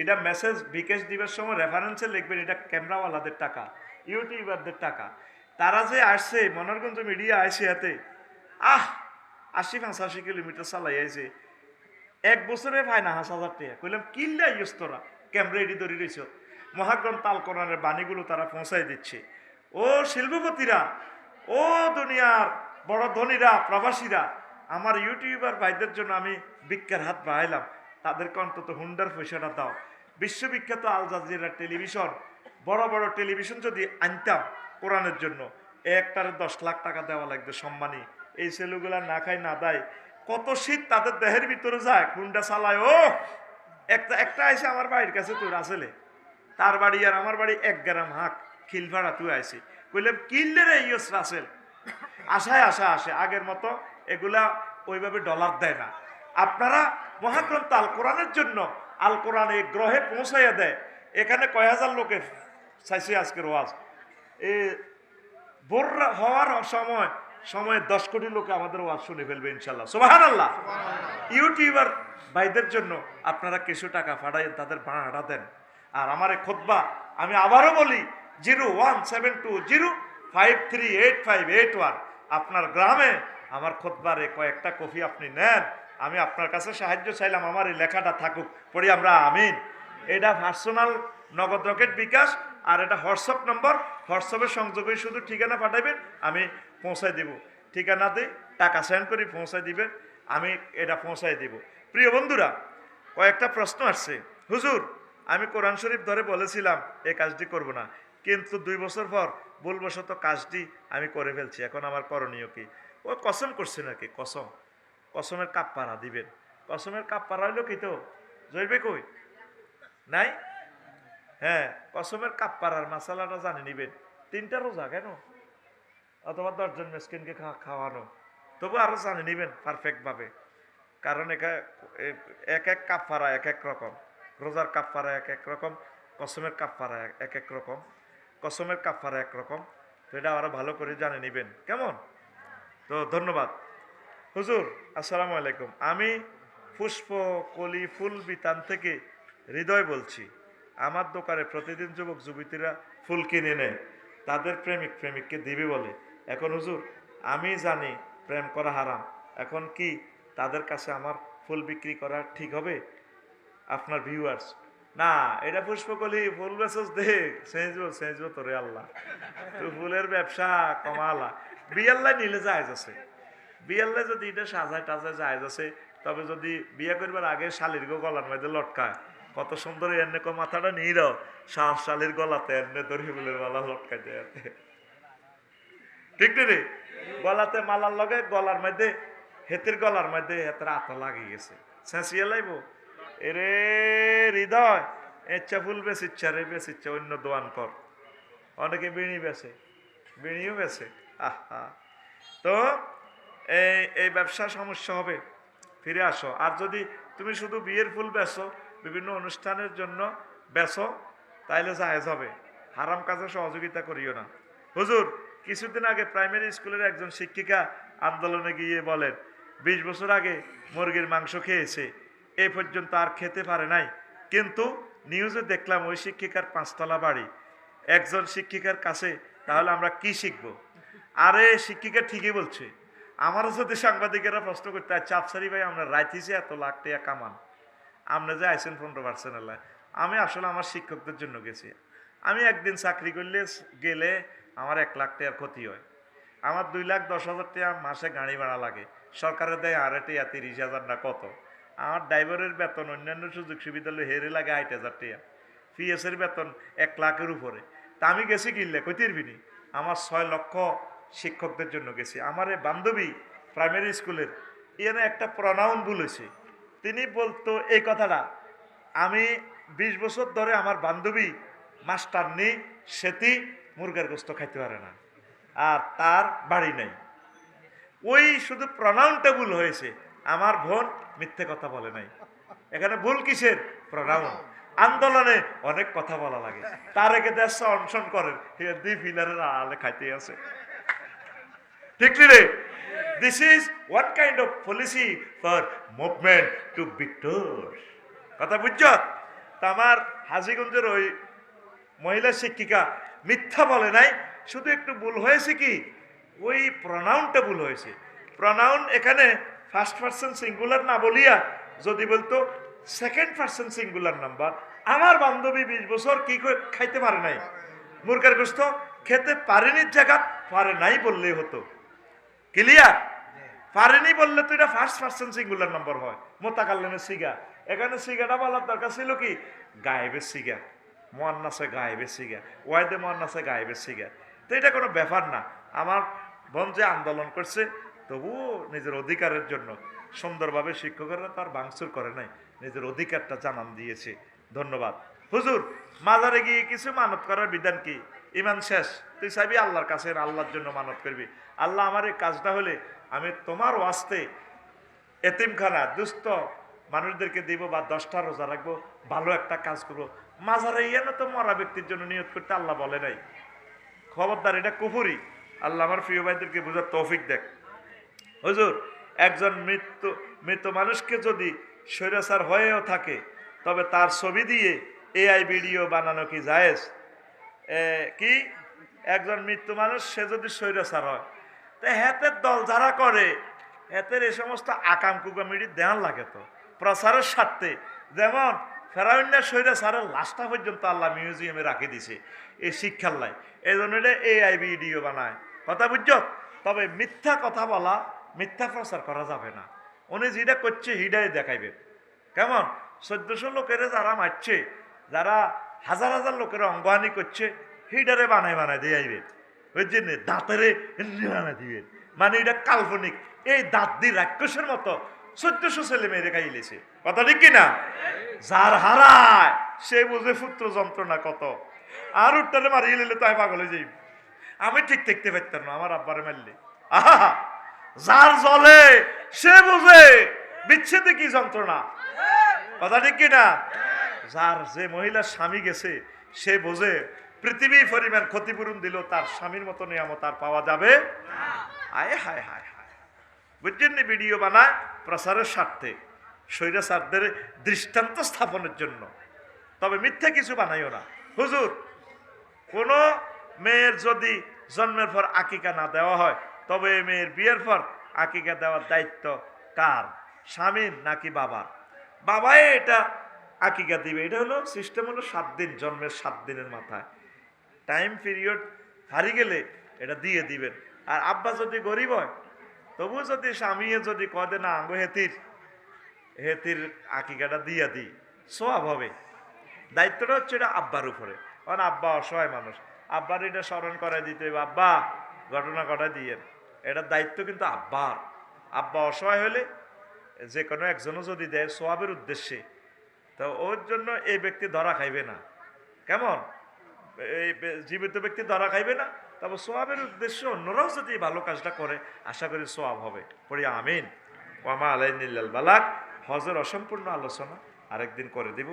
এটা মেসেজ বিকাশ দিবার সময় রেফারেন্সে লিখবেন এটা ক্যামেরাওয়ালাদের টাকা, ইউটিউবারদের টাকা। তারা যে আসছে মনোরগঞ্জ মিডিয়া আইসে হাতে 80-85 কিলোমিটার চালাই আইছে, 1 বছরে পায় না 5,000 টাকা। কইলাম কিনলে ইউজ তোরা ক্যামেরা এডি ধরে রয়েছ, মহাগ্রন্থ আল কোরআনের বাণীগুলো তারা পৌঁছাই দিচ্ছে। ও শিল্পপতিরা, ও দুনিয়ার বড় ধনীরা, প্রবাসীরা, আমার ইউটিউবার ভাইদের জন্য আমি ভিক্ষার হাত বাড়াইলাম, তাদেরকে অন্তত হুন্ডার পয়সাটা দাও। বিশ্ববিখ্যাত আল জাজিরা টেলিভিশন, বড় বড় টেলিভিশন যদি আনতাম কোরআনের জন্য, একটারে 10 লাখ টাকা দেওয়া লাগবে সম্মানী। এই ছেলেগুলা না খায় না দেয়, কত শীত তাদের দেহের ভিতরে যায়, হুন্ডা চালায়। ও একটা এসে আমার বাড়ির কাছে তোর আসলে, তার বাড়ি আর আমার বাড়ি 1 গ্রাম হাঁক খিলভাড়া তুই আইসি। বললাম কিনলে রে ইয়স রাসেল, আশায় আসে আগের মতো এগুলা ওইভাবে ডলার দেয় না। আপনারা মহাগ্রন্থ আল কোরআনের জন্য, আল কোরআন এই গ্রহে পৌঁছাইয়া দেয়। এখানে কয় হাজার লোকের চাইছে আজকের ওয়াজ, এ বোর হওয়ার সময় 10 কোটি লোকে আমাদের ওয়াজ শুনে ফেলবে ইনশাল্লাহ, সুবহানাল্লাহ। ইউটিউবার ভাইদের জন্য আপনারা কিছু টাকা পাঠাইন, তাদের ভাড়া দেন। আর আমার এই খুতবা আমি আবারও বলি 01720538581। আপনার গ্রামে আমার খুতবারে কয়েকটা কপি আপনি নেন, আমি আপনার কাছে সাহায্য চাইলাম, আমার এই লেখাটা থাকুক, পড়ি আমরা আমিন। এটা পার্সোনাল নগদ রকেট বিকাশ, আর এটা হোয়াটসঅ্যাপ নম্বর, হোয়াটসঅ্যাপের সংযোগে শুধু ঠিকানা পাঠাবেন, আমি পৌঁছায় দিব। ঠিকানা দিই, টাকা সেন্ড করে পৌঁছায় দিবেন, আমি এটা পৌঁছায় দিব। প্রিয় বন্ধুরা, কয়েকটা প্রশ্ন আসছে। হুজুর, আমি কোরআন শরীফ ধরে বলেছিলাম এই কাজটি করব না, কিন্তু 2 বছর পর ভুলবশত কাজটি আমি করে ফেলছি, এখন আমার করণীয় কি? ও কসম করছে নাকি? কসমের কাপ্পারা দিবেন। কসমের কাপ্পারা হইলো কি? তো জৈবে কই নাই? হ্যাঁ, কসমের কাপ্পারার মাসালাটা জানে নিবেন। 3টা রোজা কেন, অথবা 10 জন মিসকিনকে খাওয়ানো, তবু আরো জানে নিবেন পারফেক্ট ভাবে। কারণ এক এক কাফারা এক এক রকম, রোজার কাফারা এক এক রকম, কসমের কাফারা এক এক রকম, কসমের কাফারা এক রকম। তো এটা আরো ভালো করে জানে নিবেন, কেমন? তো ধন্যবাদ। হুজুর আসসালামু আলাইকুম, আমি পুষ্প কলি ফুল বিতান থেকে হৃদয় বলছি। আমার দোকানে প্রতিদিন যুবক যুবতীরা ফুল কিনে নেয়, তাদের প্রেমিক প্রেমিককে দিবে বলে। এখন হুজুর, আমি জানি প্রেম করা হারাম, এখন কি তাদের কাছে আমার ফুল বিক্রি করা ঠিক হবে? আপনার ভিউয়ার্স, না এটা পুষ্পকলি ফুল বেচস দেখ, সেজবো তোরে আল্লাহ, তুই ফুলের ব্যবসা কমালা। বিয়াল্লাই নিলে জায়েজ আছে, বিয়াল্লাই যদি এটা সাজায় টাজায় জায়েজ আছে। তবে যদি বিয়ে করবার আগে শালির গলার মধ্যে লটকায়, কত সুন্দর এনে মাথাটা নিয়ে দাও, শালির গলাতে এনে ধরি ফুলের মালা লটকাই দেয়, ঠিক রে? গলাতে মালার লগে গলার মধ্যে, হেতের গলার মধ্যে হেতের আতা লাগিয়ে গেছে, চেঁচিয়ে লাইব। এরে হৃদয়, ইচ্ছা ফুল বেশ ইচ্ছা রে, বেশ ইচ্ছা অন্য দোয়ান কর। অনেকে বিড়ি বেছে, বিড়িও বেছে। আহা, তো এই ব্যবসা সমস্যা হবে, ফিরে আসো। আর যদি তুমি শুধু বিয়ের ফুল বেচো, বিভিন্ন অনুষ্ঠানের জন্য বেচো, তাইলে জায়েজ হবে, হারাম কাজে সহযোগিতা করিও না। হুজুর, কিছুদিন আগে প্রাইমারি স্কুলের একজন শিক্ষিকা আন্দোলনে গিয়ে বলেন 20 বছর আগে মুরগির মাংস খেয়েছে, এই পর্যন্ত আর খেতে পারে নাই, কিন্তু নিউজে দেখলাম ওই শিক্ষিকার 5তলা বাড়ি। একজন শিক্ষিকার কাছে তাহলে আমরা কি শিখব? আরে শিক্ষিকা ঠিকই বলছে। আমারও যদি সাংবাদিকেরা প্রশ্ন করতে, আচ্ছা আফসারি ভাই, আমরা রাইতিছে এত লাখ টাকা কামান, আপনি যে আইসেন 15%, আমি আসলে আমার শিক্ষকদের জন্য গেছি। আমি একদিন চাকরি করলে গেলে আমার 1 লাখ টাকার ক্ষতি হয়, আমার 2,10,000 টাকা মাসে গাড়ি ভাড়া লাগে, সরকারে দেয় আরে টাকা 30,000 না কত, আমার ড্রাইভারের বেতন অন্যান্য সুযোগ সুবিধা হেরে লাগে 8,000 টাকা, পিএসের বেতন 1 লাখের উপরে। তা আমি গেছি কিনলে কইতিরবিনি, আমার 6 লক্ষ শিক্ষকদের জন্য গেছি। আমার এই বান্ধবী প্রাইমারি স্কুলের, এখানে একটা প্রনাউন ভুল হয়েছে, তিনি বলতো এই কথাটা, আমি 20 বছর ধরে আমার বান্ধবী মাস্টারনি সেতি মুরগের গোস্ত খাইতে পারে না, আর তার বাড়ি নেই। ওই শুধু প্রনাউনটা ভুল হয়েছে, আমার বোন মিথ্যে কথা বলে নাই। এখানে ভুল কিসের? প্রনাউন। আন্দোলনে অনেক কথা বলা লাগে, তার একে দেশ অনশন করেন, দুই ফিলারের আলে খাইতে আছে, ঠিক রে? This is what kind of policy for movement to victor. কথা বুঝছ? তা আমার হাজীগঞ্জের ওই মহিলা শিক্ষিকা মিথ্যা বলে নাই, শুধু একটু ভুল হয়েছে কি, ওই প্রনাউনটা ভুল হয়েছে। প্রনাউন এখানে ফার্স্ট পারসন সিঙ্গুলার না বলিয়া যদি বলতো সেকেন্ড পারসন সিঙ্গুলার নাম্বার। আমার বান্ধবী 20 বছর কি খাইতে পারে নাই, মুরগের গোস্ত খেতে পারেনি, জায়গা পারে নাই বললেই হতো। ক্লিয়ার? পারেনি বললে তো এটা ফার্স্ট পারসন সিঙ্গুলার নাম্বার হয়। মোতাকাল্লিমের সিগা, এখানে সিগাটা বলার দরকার ছিল কি গায়েবের সিগা, মুয়ান্নাসে গায়েবের সিগা, ওয়াইদে মুয়ান্নাসে গায়েবের সিগা। তো এটা কোনো ব্যাপার না। আমার বোন যে আন্দোলন করছে, তবুও নিজের অধিকারের জন্য সুন্দরভাবে শিক্ষকেরা তার ভাঙচুর করে নাই, নিজের অধিকারটা জানান দিয়েছে। ধন্যবাদ। হুজুর, মাজারে গিয়ে কিছু মানত করার বিধান কি? ইমান শেষ, তুই চাইবি আল্লাহর কাছে, আল্লাহর জন্য মানত করবি, আল্লাহ আমার এই কাজটা হলে আমি তোমার ওয়াস্তে এতিমখানা দুস্থ মানুষদেরকে দিব, বা 10টা রোজা রাখবো, ভালো একটা কাজ করবো। মাজারে ইয়ে না তো মরা ব্যক্তির জন্য নিয়ত করতে আল্লাহ বলে নাই। খবরদার, এটা কুফরি। আল্লাহ আমার প্রিয় ভাইদেরকে বোঝার তৌফিক দেখ। হুজুর, একজন মৃত মানুষকে যদি স্বৈরাচার হয়েও থাকে, তবে তার ছবি দিয়ে এআই ভিডিও বানানো কি জায়েজ? কি একজন মৃত্যু মানুষ সে যদি স্বৈরাচার হয়, তো হেতের দল যারা করে হেতের এই সমস্ত আকাম কুকামিটি দেওয়ার লাগে তো প্রচারের স্বার্থে। যেমন ফেরাউন্না স্বৈরাচারের লাশটা পর্যন্ত আল্লাহ মিউজিয়ামে রাখে দিছে এই শিক্ষার লাই, এই জন্য এটা এআই ভিডিও বানায়। কথা বুঝছ? তবে মিথ্যা কথা বলা, মিথ্যা প্রচার করা যাবে না। উনি যেটা করছে হিডাই দেখাইবেন। কেমন 1400 লোকের যারা মারছে, যারা হাজার হাজার লোকের অঙ্গহানি করছে, হিডারে বানায় বানায় দিয়ে আইবেন, বুঝছেন? দাঁতেরে বানায় দিবেন, মানে এটা কাল্পনিক। এই দাঁত দিয়ে রাক্ষসের মতো 1400 ছেলে মেয়েরে খাইলেছে। কথা ঠিক কিনা? যার হারায় সে বুঝে পুত্র যন্ত্রণা কত। আর উঠটারে মারিয়ে নিলে তাই পাগলে যাই। আমি ঠিক দেখতে পারতাম না আমার আব্বারে মারলে। আহা, যার জলে সে বুঝে বিচ্ছেদে কি যন্ত্রণা। কথা ঠিক কিনা? যার যে মহিলার স্বামী গেছে সে বোঝে পৃথিবী পরিমাণ ক্ষতিপূরণ দিল তার স্বামীর মতো নিয়ামত আর পাওয়া যাবে। আয় হায় হায় হায়, বুঝছেন? ভিডিও বানায় প্রচারের স্বার্থে, স্বৈরাচারদের দৃষ্টান্ত স্থাপনের জন্য। তবে মিথ্যা কিছু বানাইও না। হুজুর, কোন মেয়ের যদি জন্মের পর আকিকা না দেওয়া হয়, তবে এই মেয়ের বিয়ের পর আকিকা দেওয়ার দায়িত্ব কার? স্বামীর নাকি বাবার? বাবাই এটা আকিকা দিবে। এটা হলো সিস্টেম, হলো 7 দিন, জন্মের 7 দিনের মাথায় টাইম পিরিয়ড হারিয়ে গেলে এটা দিয়ে দিবেন। আর আব্বা যদি গরিব হয়, তবু যদি স্বামী যদি কদে না আঙ্গ হেতির আকিকাটা দিয়ে দিই, সওয়াব হবে। দায়িত্বটা হচ্ছে এটা আব্বার উপরে। কারণ আব্বা অসহায় মানুষ, আব্বার এটা স্মরণ করাই দিতে হবে, আব্বা ঘটনা ঘটাই দিয়ে। এটার দায়িত্ব কিন্তু আব্বার। আব্বা অসহায় হলে যে কোনো একজনও যদি দেয় সোয়াবের উদ্দেশ্যে, তো ওর জন্য এই ব্যক্তি ধরা খাইবে না। কেমন? এই জীবিত ব্যক্তি ধরা খাইবে না, তবে সোয়াবের উদ্দেশ্যে অন্যরাও যদি ভালো কাজটা করে, আশা করি সোয়াব হবে। পড়ি আমিন। ওয়ামা আলাইনিল বালাগ। হজের অসম্পূর্ণ আলোচনা আরেকদিন করে দিব।